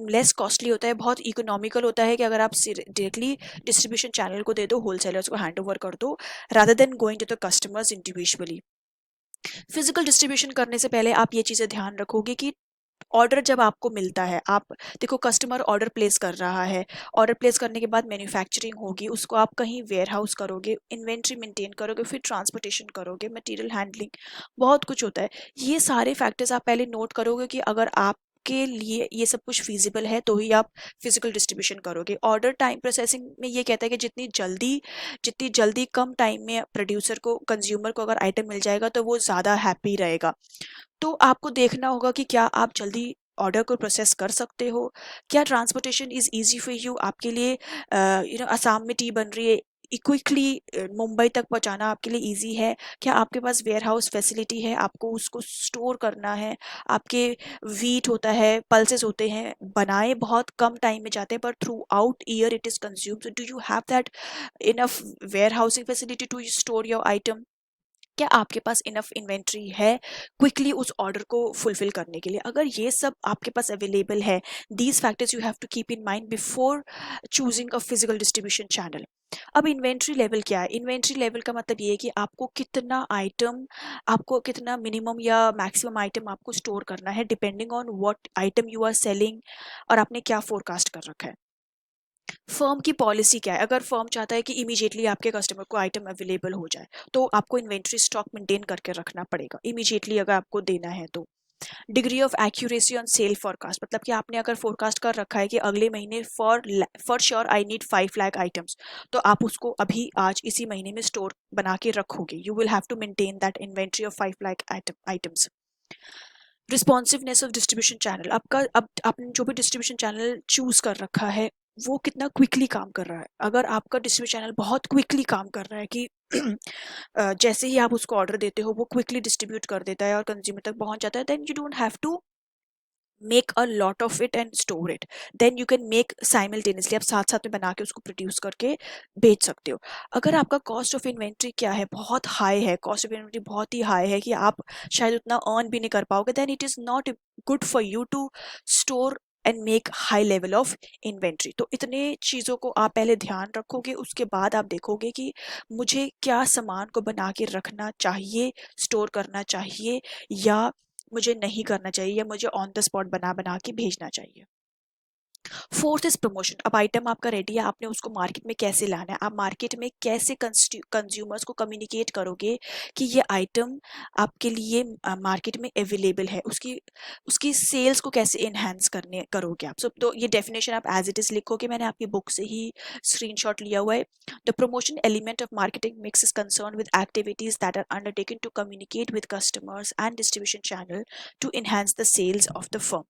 less costly होता है, बहुत इकोनॉमिकल होता है कि अगर आप डायरेक्टली डिस्ट्रीब्यूशन चैनल को दे दो, होलसेलर्स को हैंड ओवर कर दो, rather than going to the customers individually. Physical distribution करने से पहले आप ये चीज़ें ध्यान रखोगे कि ऑर्डर जब आपको मिलता है, आप देखो कस्टमर ऑर्डर प्लेस कर रहा है, ऑर्डर प्लेस करने के बाद मैन्युफैक्चरिंग होगी, उसको आप कहीं वेयर हाउस करोगे, इन्वेंट्री मेंटेन करोगे, फिर ट्रांसपोर्टेशन करोगे, मटेरियल हैंडलिंग, बहुत कुछ होता है। ये सारे फैक्टर्स आप पहले नोट करोगे कि अगर आप के लिए ये सब कुछ फीजिबल है तो ही आप फिजिकल डिस्ट्रीब्यूशन करोगे। ऑर्डर टाइम प्रोसेसिंग में ये कहता है कि जितनी जल्दी कम टाइम में प्रोड्यूसर को, कंज्यूमर को अगर आइटम मिल जाएगा तो वो ज़्यादा हैप्पी रहेगा। तो आपको देखना होगा कि क्या आप जल्दी ऑर्डर को प्रोसेस कर सकते हो, क्या transportation is easy for you, आपके लिए असम में टी बन रही है, क्विकली मुंबई तक पहुंचाना आपके लिए इजी है, क्या आपके पास वेयर हाउस फैसिलिटी है, आपको उसको स्टोर करना है, आपके वीट होता है, पल्सेस होते हैं, बनाए बहुत कम टाइम में जाते हैं पर throughout year it is consume, so do you have that enough warehousing facility to store your item, क्या आपके पास इनफ इन्वेंट्री है क्विकली उस ऑर्डर को फुलफिल करने के लिए। अगर ये सब आपके पास अवेलेबल है, these factors you have to keep in mind before choosing a physical distribution channel. अब इन्वेंट्री लेवल क्या है? इन्वेंट्री लेवल का मतलब ये है कि आपको कितना मिनिमम या मैक्सिमम आइटम आपको स्टोर करना है, depending on what item you are selling, और आपने क्या फोरकास्ट कर रखा है। फर्म की पॉलिसी क्या है? अगर फर्म चाहता है कि इमीडिएटली आपके कस्टमर को आइटम अवेलेबल हो जाए, तो आपको इन्वेंट्री स्टॉक मेंटेन करके रखना पड़ेगा इमीडिएटली अगर आपको देना है तो। Degree of accuracy on sale forecast, मतलब कि आपने अगर फोरकास्ट कर रखा है कि अगले महीने for sure I need 5 lakh items, तो आप उसको अभी आज इसी महीने में स्टोर बना के रखोगे, you will have to maintain that inventory of 5 lakh items. Responsiveness of distribution channel, आपका अब आपने जो भी डिस्ट्रीब्यूशन चैनल चूज कर रखा है वो कितना क्विकली काम कर रहा है। अगर आपका डिस्ट्रीब्यूशन चैनल बहुत क्विकली काम कर रहा है कि जैसे ही आप उसको ऑर्डर देते हो वो क्विकली डिस्ट्रीब्यूट कर देता है और कंज्यूमर तक पहुंच जाता है, then you don't have to make a lot of it and store it, then you can make simultaneously, आप साथ साथ में बना के उसको प्रोड्यूस करके बेच सकते हो। अगर आपका कॉस्ट ऑफ इन्वेंट्री क्या है, बहुत हाई है, कॉस्ट ऑफ इन्वेंट्री बहुत ही हाई है कि आप शायद उतना अर्न भी नहीं कर पाओगे, then it is not good for you to store and make high level of inventory. तो इतने चीज़ों को आप पहले ध्यान रखोगे, उसके बाद आप देखोगे कि मुझे क्या सामान को बना के रखना चाहिए, स्टोर करना चाहिए, या मुझे नहीं करना चाहिए, या मुझे ऑन द स्पॉट बना बना के भेजना चाहिए। Fourth is promotion. अब आइटम आपका रेडी है, आपने उसको मार्केट में कैसे लाना है, आप मार्केट में कैसे कंज्यूमर्स को कम्युनिकेट करोगे कि ये आइटम आपके लिए मार्केट में अवेलेबल है, उसकी उसकी सेल्स को कैसे इनहेंस करने करोगे आप सब। तो ये डेफिनेशन आप एज इट इज लिखोगे, मैंने आपकी बुक से ही स्क्रीनशॉट लिया हुआ है। The promotion element of marketing mix is concern with activities that are undertaken to communicate with customers and distribution channel to enhance the sales of the firm.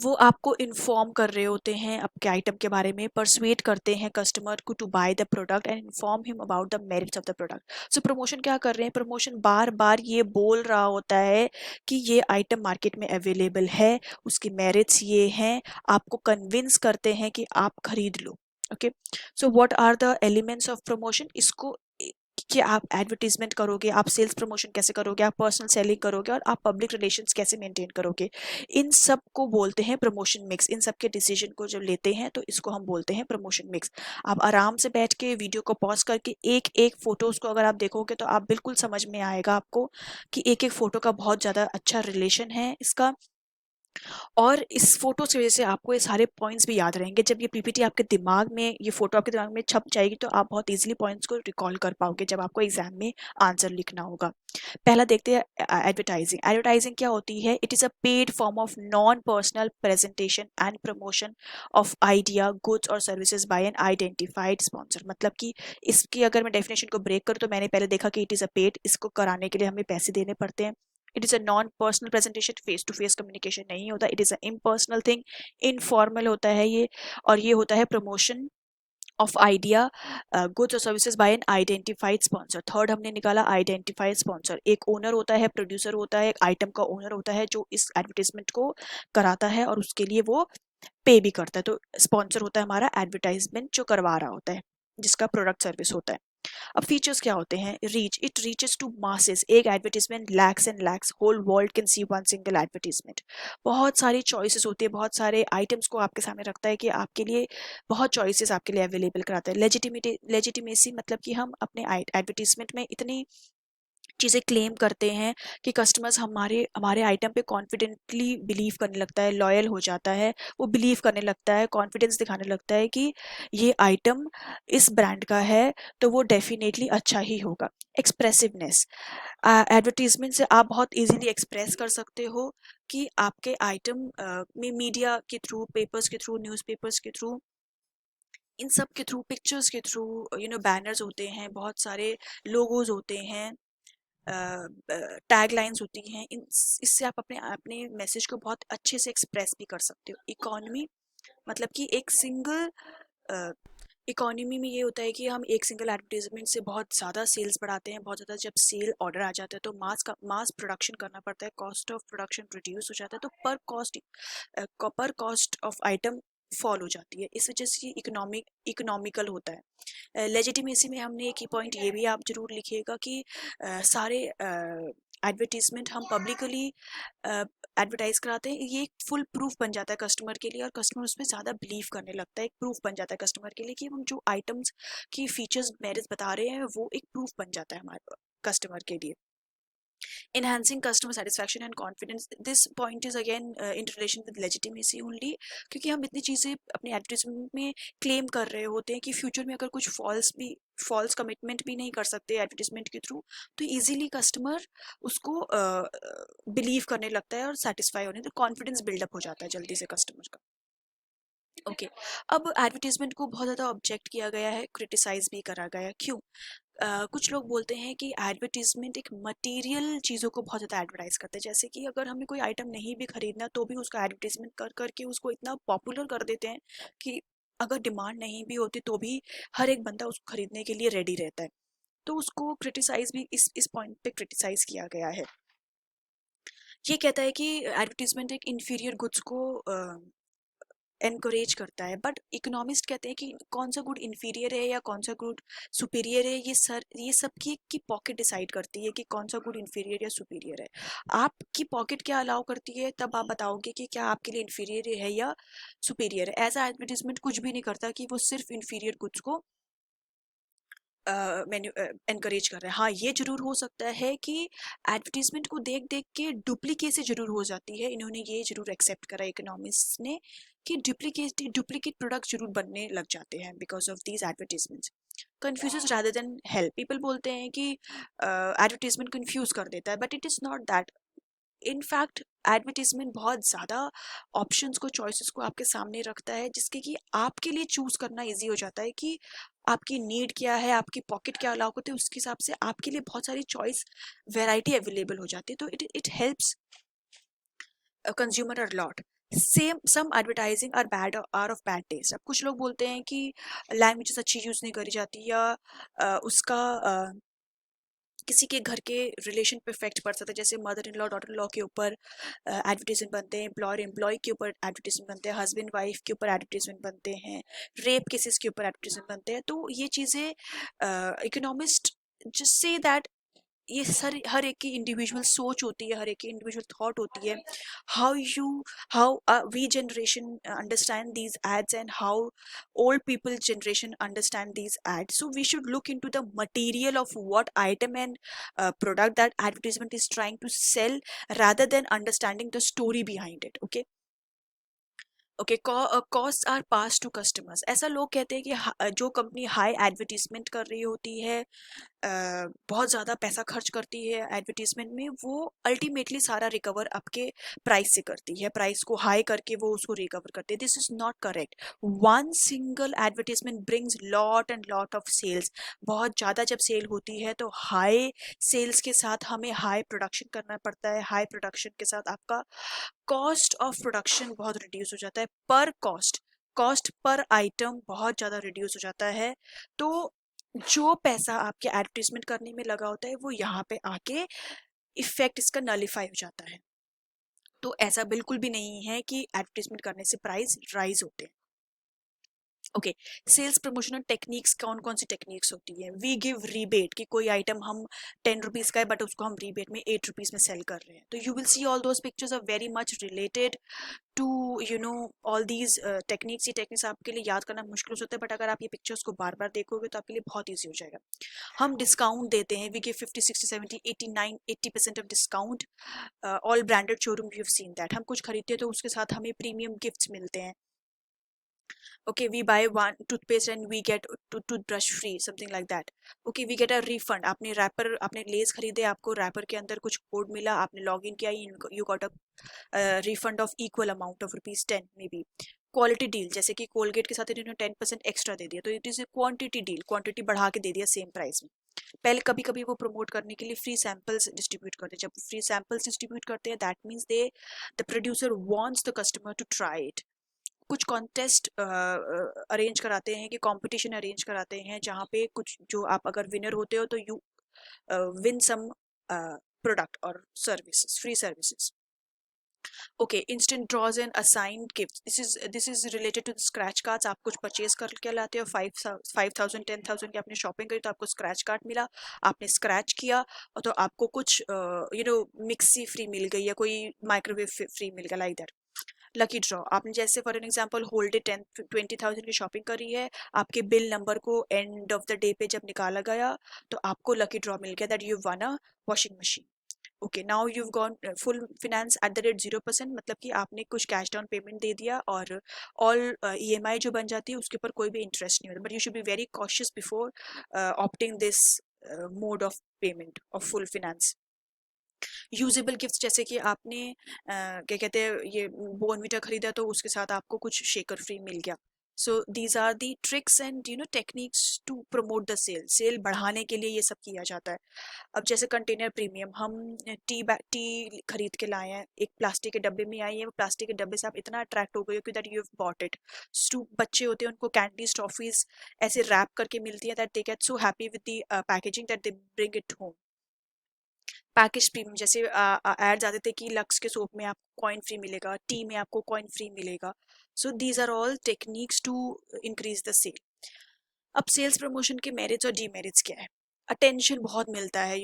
वो आपको इन्फॉर्म कर रहे होते हैं आपके आइटम के बारे में, परसुएट करते हैं कस्टमर को to buy the product and inform him about the merits of the product. So promotion क्या कर रहे हैं? प्रमोशन बार बार ये बोल रहा होता है कि ये आइटम मार्केट में अवेलेबल है, उसके मेरिट्स ये हैं, आपको कन्विंस करते हैं कि आप खरीद लो। Okay, so what are the elements of promotion? इसको कि आप एडवर्टीजमेंट करोगे, आप सेल्स प्रमोशन कैसे करोगे, आप पर्सनल सेलिंग करोगे, और आप पब्लिक रिलेशंस कैसे मेंटेन करोगे, इन सब को बोलते हैं प्रमोशन मिक्स। इन सब के डिसीजन को जब लेते हैं तो इसको हम बोलते हैं प्रमोशन मिक्स। आप आराम से बैठ के वीडियो को पॉज करके एक एक फोटोज को अगर आप देखोगे तो आप बिल्कुल समझ में आएगा आपको कि एक एक फोटो का बहुत ज़्यादा अच्छा रिलेशन है इसका। और इस फोटोज की वजह से आपको ये सारे पॉइंट्स भी याद रहेंगे। जब ये पीपीटी आपके दिमाग में, ये फोटो आपके दिमाग में छप जाएगी तो आप बहुत इजीली पॉइंट्स को रिकॉल कर पाओगे जब आपको एग्जाम में आंसर लिखना होगा। पहला देखते हैं एडवर्टाइजिंग। एडवर्टाइजिंग क्या होती है? It is a paid form of non personal presentation and promotion of idea, goods और services by an identified sponsor. मतलब कि इसकी अगर मैं डेफिनेशन को ब्रेक करूँ तो मैंने पहले देखा कि इट इज़ अ पेड, इसको कराने के लिए हमें पैसे देने पड़ते हैं। It is a non personal presentation, face to face communication नहीं होता, it is a impersonal thing, informal होता है ये। और ये होता है प्रमोशन ऑफ आइडिया, गुड्स और services by an identified sponsor. Third हमने निकाला आइडेंटिफाइड स्पॉन्सर। एक ओनर होता है, प्रोड्यूसर होता है, एक आइटम का ओनर होता है जो इस एडवर्टीजमेंट को कराता है और उसके लिए वो पे भी करता है। तो स्पॉन्सर होता है हमारा एडवर्टाइजमेंट जो करवा रहा होता है, जिसका प्रोडक्ट सर्विस होता है। अब फीचर्स क्या होते हैं? Reach, it reaches to masses. एक advertisement lakhs and lakhs, whole world can see one single advertisement. बहुत सारी चॉइसेस होती है, बहुत सारे आइटम्स को आपके सामने रखता है कि आपके लिए बहुत चॉइसेस आपके लिए अवेलेबल कराता है। लेजिटिमेसी मतलब कि हम अपने एडवर्टीजमेंट में इतनी चीज़ें क्लेम करते हैं कि कस्टमर्स हमारे हमारे आइटम पे कॉन्फिडेंटली बिलीव करने लगता है, लॉयल हो जाता है, वो बिलीव करने लगता है, कॉन्फिडेंस दिखाने लगता है कि ये आइटम इस ब्रांड का है तो वो डेफिनेटली अच्छा ही होगा। एक्सप्रेसिवनेस, एडवर्टीजमेंट से आप बहुत इजीली एक्सप्रेस कर सकते हो कि आपके आइटम में मीडिया के थ्रू, पेपर्स के थ्रू, न्यूज़पेपर्स के थ्रू, इन सब के थ्रू, पिक्चर्स के थ्रू, बैनर्स होते हैं, बहुत सारे लोगोज होते हैं, टैग लाइन्स होती हैं, इससे आप अपने अपने मैसेज को बहुत अच्छे से एक्सप्रेस भी कर सकते हो। इकोनॉमी मतलब कि एक सिंगल इकोनॉमी में ये होता है कि हम एक सिंगल एडवर्टीजमेंट से बहुत ज़्यादा सेल्स बढ़ाते हैं, बहुत ज़्यादा जब सेल ऑर्डर आ जाता है तो मास प्रोडक्शन करना पड़ता है, कॉस्ट ऑफ प्रोडक्शन रिड्यूस हो जाता है, तो पर कॉस्ट ऑफ आइटम फॉल हो जाती है, इस वजह से इकोनॉमिकल होता है। लेजिटिमेसी में हमने एक ही पॉइंट ये भी आप जरूर लिखिएगा कि सारे एडवर्टीजमेंट हम पब्लिकली एडवर्टाइज कराते हैं, ये एक फुल प्रूफ बन जाता है कस्टमर के लिए, और कस्टमर उसमें ज़्यादा बिलीव करने लगता है, एक प्रूफ बन जाता है कस्टमर के लिए कि हम जो आइटम्स की फीचर्स मेरिट्स बता रहे हैं वो एक प्रूफ बन जाता है हमारे कस्टमर के लिए। enhancing customer satisfaction and confidence, this point is again in relation with legitimacy only, क्योंकि हम इतनी चीज़ें अपने एडवर्टीजमेंट में क्लेम कर रहे होते हैं कि फ्यूचर में अगर कुछ फॉल्स कमिटमेंट भी नहीं कर सकते एडवर्टीजमेंट के थ्रू, तो इजीली कस्टमर उसको बिलीव करने लगता है और सेटिस्फाई होने, तो कॉन्फिडेंस बिल्डअप हो जाता है जल्दी से कस्टमर का। ओके अब एडवर्टीजमेंट को बहुत ज़्यादा ऑब्जेक्ट किया गया है, क्रिटिसाइज भी करा गया है, क्यों? कुछ लोग बोलते हैं कि एडवर्टीजमेंट एक मटेरियल चीज़ों को बहुत ज़्यादा एडवर्टाइज करते हैं, जैसे कि अगर हमें कोई आइटम नहीं भी खरीदना तो भी उसका एडवर्टीजमेंट कर करके उसको इतना पॉपुलर कर देते हैं कि अगर डिमांड नहीं भी होती तो भी हर एक बंदा उसको खरीदने के लिए रेडी रहता है। तो उसको क्रिटिसाइज भी इस पॉइंट पे क्रिटिसाइज किया गया है। ये कहता है कि एडवर्टीजमेंट एक इंफीरियर गुड्स को एनकरेज करता है, बट इकोनॉमिस्ट कहते हैं कि कौन सा गुड इंफीरियर है या कौन सा गुड सुपीरियर है, ये सब की पॉकेट डिसाइड करती है कि कौन सा गुड इंफीरियर या सुपीरियर है। आपकी पॉकेट क्या अलाउ करती है तब आप बताओगे कि क्या आपके लिए इंफीरियर है या सुपीरियर है। ऐसा एडवर्टीजमेंट कुछ भी नहीं करता कि वो सिर्फ इंफीरियर गुड्स को एनकरेज कर रहा है। हाँ, ये जरूर हो सकता है कि एडवर्टीजमेंट को देख देख के डुप्लीकेसी जरूर हो जाती है, इन्होंने ये जरूर एक्सेप्ट करा इकोनॉमिस्ट ने कि डुप्लीकेट प्रोडक्ट जरूर बनने लग जाते हैं because of these advertisements. Confuses rather than help, people बोलते हैं कि एडवर्टीजमेंट कंफ्यूज कर देता है, but it is not that. In fact advertisement बहुत ज़्यादा ऑप्शंस को, चॉइसेस को आपके सामने रखता है, जिसके कि आपके लिए चूज करना इजी हो जाता है कि आपकी नीड क्या है, आपकी पॉकेट क्या अलाउ करते हैं, उसके हिसाब से आपके लिए बहुत सारी चॉइस, वैरायटी अवेलेबल हो जाती है, तो it helps consumer a lot. Same some advertising are bad, are of bad taste. अब कुछ लोग बोलते हैं कि लैंग्वेजेस अच्छी यूज़ नहीं करी जाती, या उसका किसी के घर के रिलेशन पे इफेक्ट पड़ सकता है, जैसे mother in law daughter in law के ऊपर एडवर्टीजमेंट बनते हैं, एम्प्लॉयर एम्प्लॉय के ऊपर एडवर्टीजमेंट बनते हैं, हस्बैंड वाइफ के ऊपर एडवर्टीजमेंट बनते हैं, रेप केसेस के ऊपर एडवर्टीजमेंट बनते हैं। तो ये चीज़ें इकोनॉमिस्ट जस्ट से दैट ये हर एक की इंडिविजुअल सोच होती है, हर एक की इंडिविजुअल थॉट होती है, how you how we generation understand these ads and how old people generation understand these ads. So we should look into the material of what item and product that advertisement is trying to sell, rather than understanding the story behind it. Okay. Okay, cost are pass to customers. ऐसा लोग कहते हैं कि जो कंपनी हाई एडवर्टीजमेंट कर रही होती है, बहुत ज़्यादा पैसा खर्च करती है एडवर्टीजमेंट में, वो अल्टीमेटली सारा रिकवर आपके प्राइस से करती है, प्राइस को हाई करके वो उसको रिकवर करती है। This is not correct. One single advertisement brings lot and lot of sales. बहुत ज़्यादा जब सेल होती है तो हाई सेल्स के साथ हमें हाई प्रोडक्शन करना पड़ता है, हाई प्रोडक्शन के साथ आपका कॉस्ट ऑफ प्रोडक्शन बहुत रिड्यूस हो जाता है, पर कॉस्ट पर आइटम बहुत ज़्यादा रिड्यूस हो जाता है। तो जो पैसा आपके एडवर्टीजमेंट करने में लगा होता है वो यहाँ पे आके इफेक्ट इसका नलीफाई हो जाता है। तो ऐसा बिल्कुल भी नहीं है कि एडवर्टीजमेंट करने से प्राइस राइज होते हैं। ओके, सेल्स प्रमोशनल टेक्निक्स कौन कौन सी टेक्निक्स होती है? वी गिव रीबेट, कि कोई आइटम हम 10 रुपीज का है बट उसको हम रीबेट में 8 रुपीज में सेल कर रहे हैं, तो you will see all those pictures are very much related to all these techniques. ये टेक्निक्स आपके लिए याद करना मुश्किल होता है, बट अगर आप ये पिक्चर्स को बार बार देखोगे तो आपके लिए बहुत ईजी हो जाएगा। हम डिस्काउंट देते हैं, we give 50, 60, 70, 80, 90, 80% off discount. All branded showroom you have seen that. हम कुछ खरीदते हैं तो उसके साथ हमें प्रीमियम गिफ्ट्स मिलते हैं। Okay, we buy one toothpaste and we get toothbrush free, something like that. Okay, we get a refund. आपने रैपर, आपने लेस खरीदे, आपको रैपर के अंदर कुछ कोड मिला, आपने लॉग इन किया, you got a refund of equal amount of ₹10 may be. Quality deal, जैसे कि कोलगेट के साथ इन्होंने 10% एक्स्ट्रा दे दिया, तो it is a quantity deal, quantity बढ़ा के दे दिया सेम प्राइस में। पहले कभी कभी वो प्रमोट करने के लिए फ्री सैंपल्स डिस्ट्रीब्यूट करते हैं। जब फ्री सैंपल्स डिस्ट्रीब्यूट करते हैं, that means the producer wants the customer to try it. कुछ कॉन्टेस्ट अरेंज कराते हैं, कि कंपटीशन अरेंज कराते हैं, जहाँ पे कुछ जो आप अगर विनर होते हो तो यू विन सम प्रोडक्ट और services, free services. Okay, instant draws and assigned gift, this is related to scratch cards. आप कुछ परचेज करके लाते हो, 5,000 10,000 की आपने शॉपिंग करी, तो आपको स्क्रैच कार्ड मिला, आपने स्क्रैच किया और तो आपको कुछ मिक्सी फ्री मिल गई या कोई माइक्रोवेव फ्री मिल गया, लाइक दैट। लकी ड्रॉ, आपने जैसे फॉर एन एग्जांपल होल्डे 10 20,000 की शॉपिंग करी है, आपके बिल नंबर को एंड ऑफ द डे पे जब निकाला गया तो आपको लकी ड्रॉ मिल गया that you one a washing machine. Okay, now you gone full finance at the rate 0%, मतलब कि आपने कुछ कैश डाउन पेमेंट दे दिया और ऑल ईएमआई जो बन जाती है उसके ऊपर कोई भी इंटरेस्ट नहीं होता, but you should be very cautious before opting this mode of payment of full finance. Usable gift, जैसे कि आपने क्या कहते हैं, ये बोर्नविटा खरीदा तो उसके साथ आपको कुछ शेकर फ्री मिल गया। So these are the tricks and techniques to promote the sale. Sale बढ़ाने के लिए ये सब किया जाता है। अब जैसे कंटेनर प्रीमियम, हम टी खरीद के लाए हैं, एक प्लास्टिक के डब्बे में आई है, वो प्लास्टिक के डब्बे से आप इतना अट्रैक्ट हो गए हो कि that you have bought it. बच्चे होते हैं, उनको कैंडीज टॉफीज ऐसे रैप करके मिलती है, that they get so happy with the packaging that they bring it home. Package premium, जैसे एड्स आते थे कि लक्स के सोप में आपको कॉइन फ्री मिलेगा, टी में आपको कॉइन फ्री मिलेगा। So these are all techniques to increase the sale. अब सेल्स प्रमोशन के मेरिट्स और डीमेरिट्स क्या है? अटेंशन बहुत मिलता है,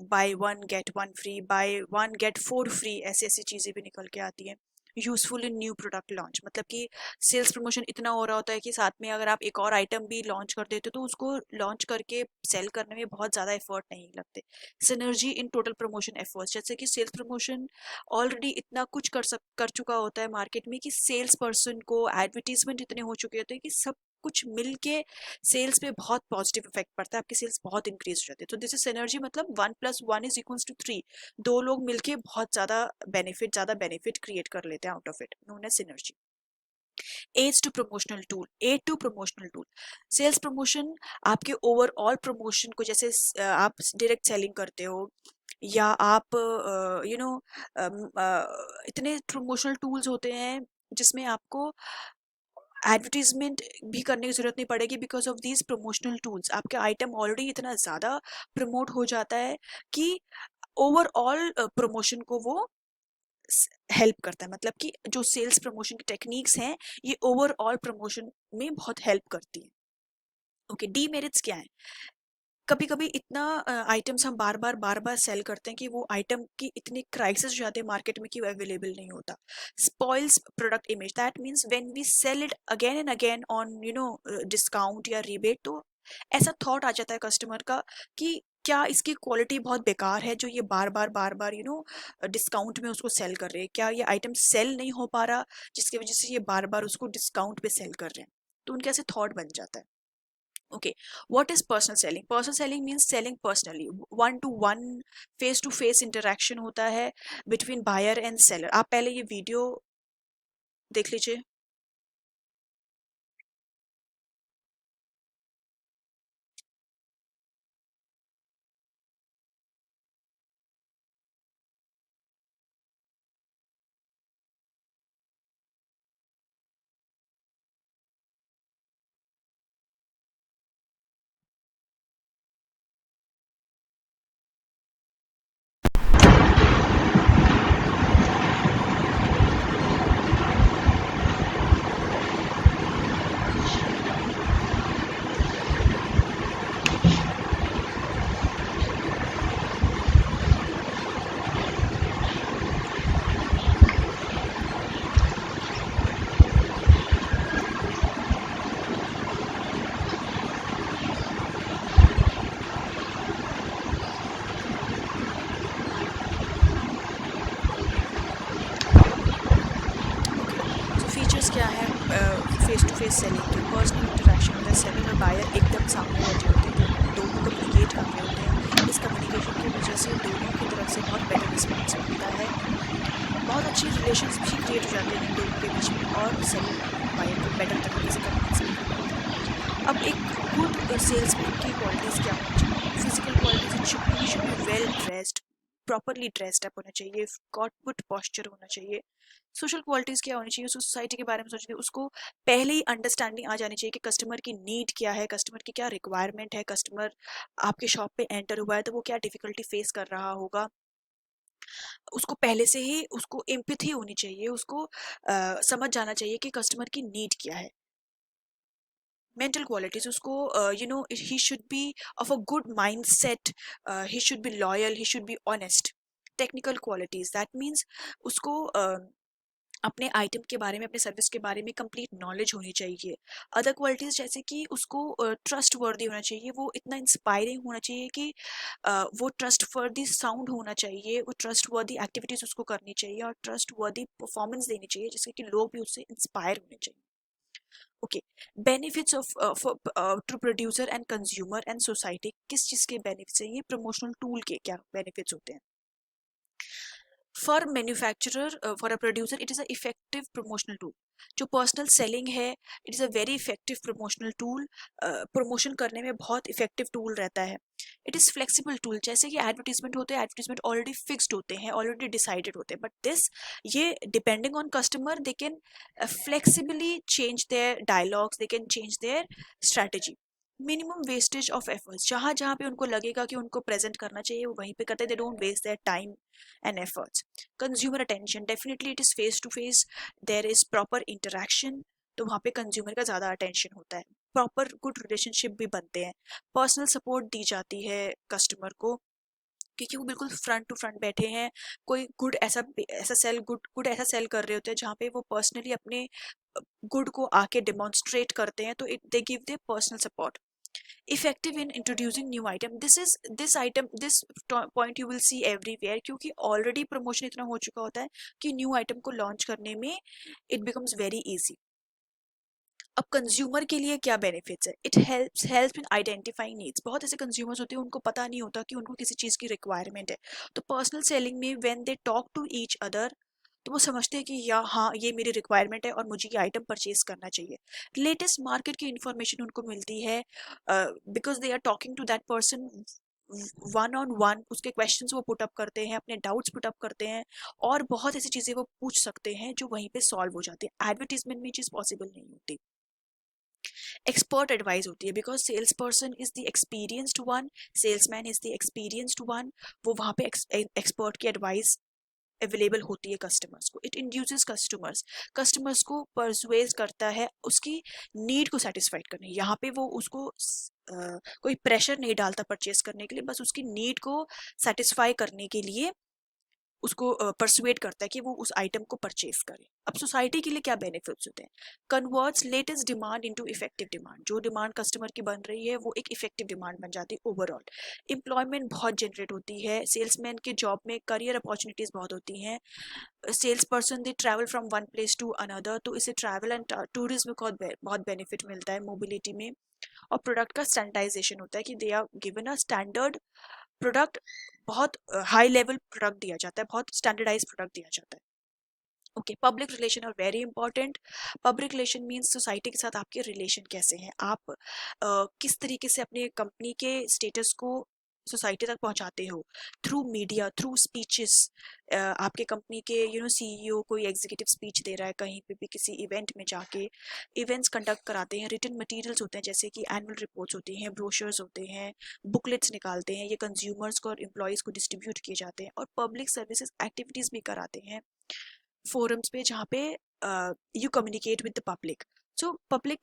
buy one get one free, buy one get four free, ऐसी ऐसी चीजें भी निकल के आती हैं। Useful in new product launch, मतलब कि सेल्स प्रमोशन इतना हो रहा होता है कि साथ में अगर आप एक और आइटम भी लॉन्च कर देते हो तो उसको लॉन्च करके सेल करने में बहुत ज़्यादा एफर्ट नहीं लगते। Synergy in total promotion efforts, जैसे कि सेल्स प्रमोशन ऑलरेडी इतना कुछ कर चुका होता है मार्केट में, कि सेल्स पर्सन को एडवर्टीजमेंट इतने हो चुके होते हैं कि सब कुछ मिल के सेल्स पे बहुत पॉजिटिव इफेक्ट पड़ता है, आपकी सेल्स बहुत इंक्रीज हो जाती है। तो दिस इज सिनर्जी, मतलब 1+1 = 3, दो लोग मिलके बहुत ज्यादा बेनिफिट क्रिएट कर लेते हैं out of it, known as synergy. Add to promotional tool, sales promotion आपके ओवरऑल प्रमोशन को, जैसे आप डायरेक्ट सेलिंग करते हो या आप इतने प्रमोशनल टूल्स होते हैं जिसमें आपको एडवर्टीजमेंट भी करने की जरूरत नहीं पड़ेगी, because of these promotional tools आपके आइटम ऑलरेडी इतना ज्यादा प्रमोट हो जाता है कि ओवरऑल प्रमोशन को वो हेल्प करता है। मतलब कि जो सेल्स प्रमोशन की टेक्निक्स हैं ये ओवरऑल प्रमोशन में बहुत हेल्प करती है। ओके, डीमेरिट्स क्या है? कभी कभी इतना आइटम्स हम बार बार सेल करते हैं कि वो आइटम की इतनी क्राइसिस हो जाते हैं मार्केट में कि वो अवेलेबल नहीं होता। Spoils product image, that means when we sell it again and again on discount या रिबेट, तो ऐसा थॉट आ जाता है कस्टमर का कि क्या इसकी क्वालिटी बहुत बेकार है जो ये बार बार डिस्काउंट में उसको सेल कर रहे हैं, क्या ये आइटम सेल नहीं हो पा रहा जिसकी वजह से ये बार बार उसको डिस्काउंट पे सेल कर रहे हैं, तो उनके ऐसे थॉट बन जाता है। Okay, what is personal selling? Personal selling means selling personally, one to one, face to face interaction होता है between buyer and seller। आप पहले ये वीडियो देख लीजिए। इज सेलिंग के पर्सनल इंटरेक्शन होता है, सेलर और बायर एकदम सामने बैठे होते हैं, दोनों कम्युनिकेट कर रहे होते हैं। इस कम्युनिकेशन की वजह से दोनों की तरफ से बहुत बेटर रिस्पॉन्स मिलता है, बहुत अच्छी रिलेशंस भी क्रिएट हो जाते हैं इन दोनों के बीच में, और सेलर बायर को बेटर तरीके से कन्विंस भी कर पाते हैं। अब एक गुड सेल्समैन की क्वालिटीज़ क्या होनी चाहिए? Physical qualities, he should be well dressed, properly dressed up होना चाहिए, गॉट गुड पॉस्चर होना चाहिए। सोशल क्वालिटीज क्या होनी चाहिए? उसको सोसाइटी के बारे में सोचने, उसको पहले ही अंडरस्टैंडिंग आ जानी चाहिए कि कस्टमर की नीड क्या है, कस्टमर की क्या रिक्वायरमेंट है, कस्टमर आपके शॉप पे एंटर हुआ है तो वो क्या डिफिकल्टी फेस कर रहा होगा, उसको पहले से ही उसको एम्पैथी होनी चाहिए, उसको समझ जाना चाहिए कि कस्टमर की नीड क्या है। मेंटल क्वालिटीज, उसको he should be of a good mind set, he should be loyal, he should be honest. Technical qualities, that means उसको अपने आइटम के बारे में, अपने सर्विस के बारे में कंप्लीट नॉलेज होनी चाहिए। अदर क्वालिटीज जैसे कि उसको ट्रस्ट वर्दी होना चाहिए, वो इतना इंस्पायरिंग होना चाहिए कि वो ट्रस्ट वर्दी साउंड होना चाहिए, वो ट्रस्ट वर्दी एक्टिविटीज उसको करनी चाहिए और ट्रस्ट वर्दी परफॉर्मेंस देनी चाहिए जिससे कि लोग भी उससे इंस्पायर होने चाहिए। Okay, benefits of to producer and consumer and society, किस चीज़ के बेनिफिट्स हैं? ये प्रमोशनल टूल के क्या बेनिफिट्स होते हैं? For manufacturer, for a producer it is a effective promotional tool. जो पर्सनल सेलिंग है, it is a very effective promotional tool, promotion करने में बहुत इफेक्टिव टूल रहता है। इट इज़ फ्लेक्सिबल टूल, जैसे कि एडवर्टीजमेंट होते हैं, एडवर्टीजमेंट ऑलरेडी फिक्स्ड होते हैं, ऑलरेडी डिसाइडेड होते हैं, बट दिस, ये depending on customer, they can flexibly change their dialogues, they can change their strategy. Minimum wastage of efforts, जहाँ जहाँ पे उनको लगेगा कि उनको प्रेजेंट करना चाहिए वो वहीं पे करते, they don't waste their time and efforts. Consumer attention, definitely it is face to face, there is proper interaction, तो वहाँ पे कंज्यूमर का ज़्यादा अटेंशन होता है, प्रॉपर गुड रिलेशनशिप भी बनते हैं, पर्सनल सपोर्ट दी जाती है कस्टमर को क्योंकि वो बिल्कुल फ्रंट टू फ्रंट बैठे हैं। कोई गुड ऐसा ऐसा सेल गुड गुड ऐसा सेल कर रहे होते हैं जहाँ पे वो पर्सनली अपने गुड को आके डिमॉन्स्ट्रेट करते हैं, तो it they give they personal support. effective in introducing new item, this point you will see everywhere, क्योंकि already promotion इतना हो चुका होता है कि new item को launch करने में it becomes very easy। अब कंज्यूमर के लिए क्या बेनिफिट्स है? It helps in identifying needs. बहुत ऐसे कंज्यूमर्स होते हैं उनको पता नहीं होता कि उनको किसी चीज़ की रिक्वायरमेंट है, तो पर्सनल सेलिंग में when they talk to each other तो वो समझते हैं कि या हाँ ये मेरी रिक्वायरमेंट है और मुझे ये आइटम परचेज करना चाहिए। लेटेस्ट मार्केट की इंफॉर्मेशन उनको मिलती है because they are talking to that person one on one, उसके क्वेश्चंस वो पुट अप करते हैं, अपने डाउट्स पुट अप करते हैं और बहुत ऐसी चीज़ें वो पूछ सकते हैं जो वहीं पे सॉल्व हो जाती है। एडवर्टीजमेंट में ये चीज़ पॉसिबल नहीं होती। एक्सपर्ट एडवाइस होती है because sales person is the experienced one, salesman is the experienced one, वो वहाँ पे एक्सपर्ट की एडवाइस अवेलेबल होती है कस्टमर्स को। इट इंड्यूसेस कस्टमर्स को परसुएज करता है उसकी नीड को सेटिस्फाइड करने, यहाँ पे वो उसको कोई प्रेशर नहीं डालता परचेज करने के लिए, बस उसकी नीड को सेटिस्फाई करने के लिए उसको परसुएट करता है कि वो उस आइटम को परचेज करे। अब सोसाइटी के लिए क्या बेनिफिट्स होते हैं? Converts latest demand into effective demand, जो डिमांड कस्टमर की बन रही है वो एक इफेक्टिव डिमांड बन जाती है। ओवरऑल एम्प्लॉयमेंट बहुत जनरेट होती है, सेल्समैन के जॉब में करियर अपॉर्चुनिटीज बहुत होती हैं। Sales person they travel from one place to another, तो इसे ट्रैवल एंड टूरिज्म को बहुत बेनिफिट मिलता है मोबिलिटी में। और प्रोडक्ट का स्टैंडर्डाइजेशन होता है कि they are given a standard product, बहुत हाई लेवल प्रोडक्ट दिया जाता है, बहुत स्टैंडर्डाइज प्रोडक्ट दिया जाता है। Okay, public relation are very important. Public relation means society के साथ आपके रिलेशन कैसे हैं, आप किस तरीके से अपने कंपनी के स्टेटस को सोसाइटी तक पहुंचाते हो, थ्रू मीडिया, थ्रू स्पीचेस। आपके कंपनी के सीईओ कोई एग्जीक्यूटिव स्पीच दे रहा है कहीं पे भी किसी इवेंट में जाके, इवेंट्स कंडक्ट कराते हैं, रिटन मटेरियल्स होते हैं जैसे कि एनुअल रिपोर्ट्स होती हैं, ब्रोशर्स होते हैं, बुकलेट्स निकालते हैं, ये कंज्यूमर्स को और एम्प्लॉयज़ को डिस्ट्रीब्यूट किए जाते हैं। और पब्लिक सर्विसेज एक्टिविटीज़ भी कराते हैं forums पे जहाँ पे you communicate with the public. So public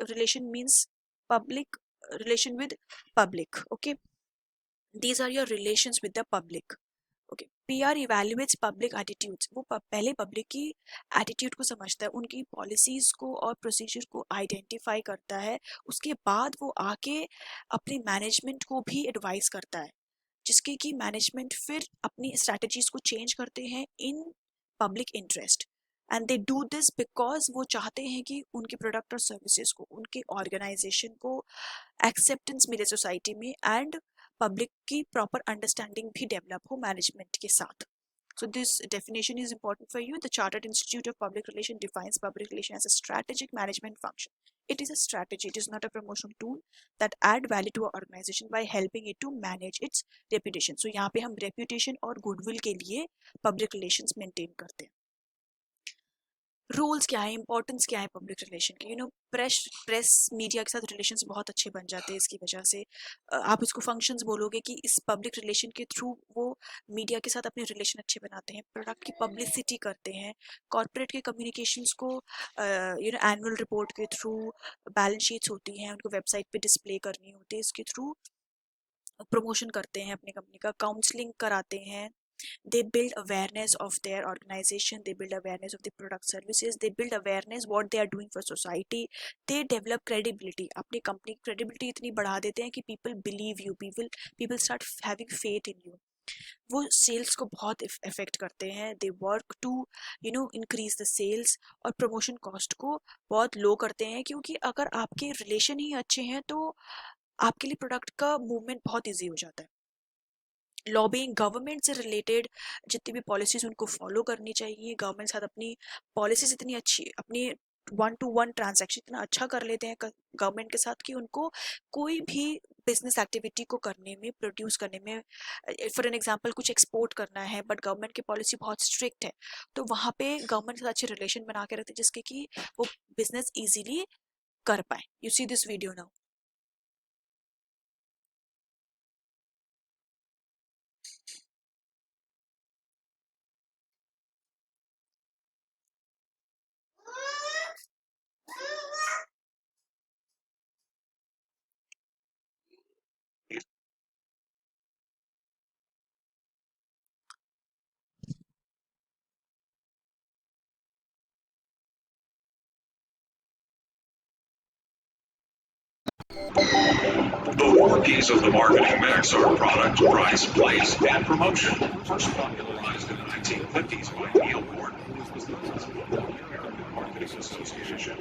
relation means public relation with public. Okay, these are your relations with the public. Okay, PR evaluates public attitudes, वो पहले पब्लिक की एटीट्यूड को समझता है, उनकी पॉलिसीज को और प्रोसीजर को आइडेंटिफाई करता है, उसके बाद वो आके अपने मैनेजमेंट को भी एडवाइस करता है, जिसके कि मैनेजमेंट फिर अपनी स्ट्रैटेजीज को चेंज करते हैं in public interest. And they do this because वो चाहते हैं कि उनके प्रोडक्ट और सर्विसेज को, उनके ऑर्गेनाइजेशन को एक्सेप्टेंस मिले सोसाइटी में, एंड पब्लिक की प्रॉपर अंडरस्टैंडिंग भी डेवलप हो मैनेजमेंट के साथ. So this definition is important for you. The Chartered Institute of Public Relations defines public relation as a strategic management function. It is a strategy. It is not a promotional tool that add value to an organization by helping it to manage its reputation. So यहाँ पे हम reputation और goodwill के लिए public relations maintain करते हैं. रोल्स क्या है, इंपॉर्टेंस क्या है पब्लिक रिलेशन की. प्रेस मीडिया के साथ रिलेशंस बहुत अच्छे बन जाते हैं इसकी वजह से. आप इसको फंक्शंस बोलोगे कि इस पब्लिक रिलेशन के थ्रू वो मीडिया के साथ अपने रिलेशन अच्छे बनाते हैं, प्रोडक्ट की पब्लिसिटी करते हैं, कॉर्पोरेट के कम्युनिकेशंस को एनुअल रिपोर्ट के थ्रू, बैलेंस शीट्स होती हैं उनको वेबसाइट पे डिस्प्ले करनी होती है, इसके थ्रू प्रमोशन करते हैं अपनी कंपनी का, काउंसलिंग कराते हैं. They build awareness of their organization, they build awareness of the product services, they build awareness what they are doing for society, they develop credibility. अपनी कंपनी की credibility इतनी बढ़ा देते हैं कि people believe you, people start having faith in you. वो सेल्स को बहुत इफेक्ट करते हैं. They work to increase the sales, और प्रमोशन कॉस्ट को बहुत लो करते हैं, क्योंकि अगर आपके रिलेशन ही अच्छे हैं तो आपके लिए प्रोडक्ट का मूवमेंट बहुत ईजी हो जाता है. लॉबिंग, गवर्नमेंट से रिलेटेड जितनी भी पॉलिसीज उनको फॉलो करनी चाहिए. गवर्नमेंट साथ अपनी पॉलिसीज इतनी अच्छी, अपनी 1-to-1 ट्रांजैक्शन इतना अच्छा कर लेते हैं गवर्नमेंट के साथ कि उनको कोई भी बिजनेस एक्टिविटी को करने में, प्रोड्यूस करने में, फॉर एन एग्जांपल कुछ एक्सपोर्ट करना है बट गवर्नमेंट की पॉलिसी बहुत स्ट्रिक्ट है, तो वहाँ पे गवर्नमेंट के साथ अच्छे रिलेशन बना के रखते हैं जिसके कि वो बिजनेस ईजिली कर पाए. You see this video now. The 4 Ps of the marketing mix are product, price, place, and promotion. First popularized in the 1950s by Neil Gordon, who was the president of the American Marketing Association.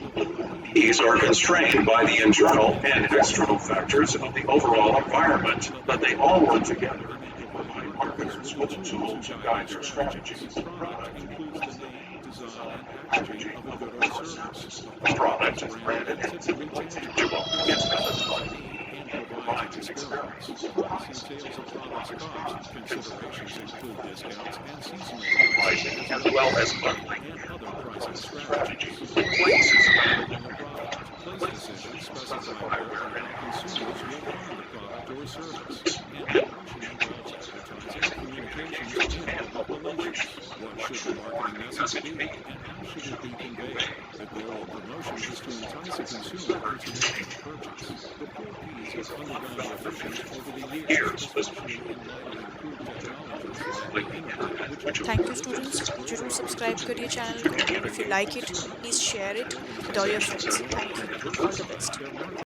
These are constrained by the internal and external factors of the overall environment, but they all work together to provide marketers with a tool to guide their strategies. Product includes the name, design, and packaging of a good or service. The product is branded and typically tangible. It's satisfying. Provides experience. Details of products cost, considerations include discounts and seasonal pricing, as well as bundling and other pricing strategies. Place is handling a product. Place decisions specify where and how consumers will find the product or service. And promotion involves advertising, communications, and public relations. What should the marketing message be, and how should it be conveyed? The goal of promotion is to entice a consumer into making a purchase. The 4 Ps have undergone revisions over the years, especially in light of improved technologies like the internet, which thank you students. जरूर सब्सक्राइब करिए चैनल को. If you like it please share it with all your friends. Thank you. All the best.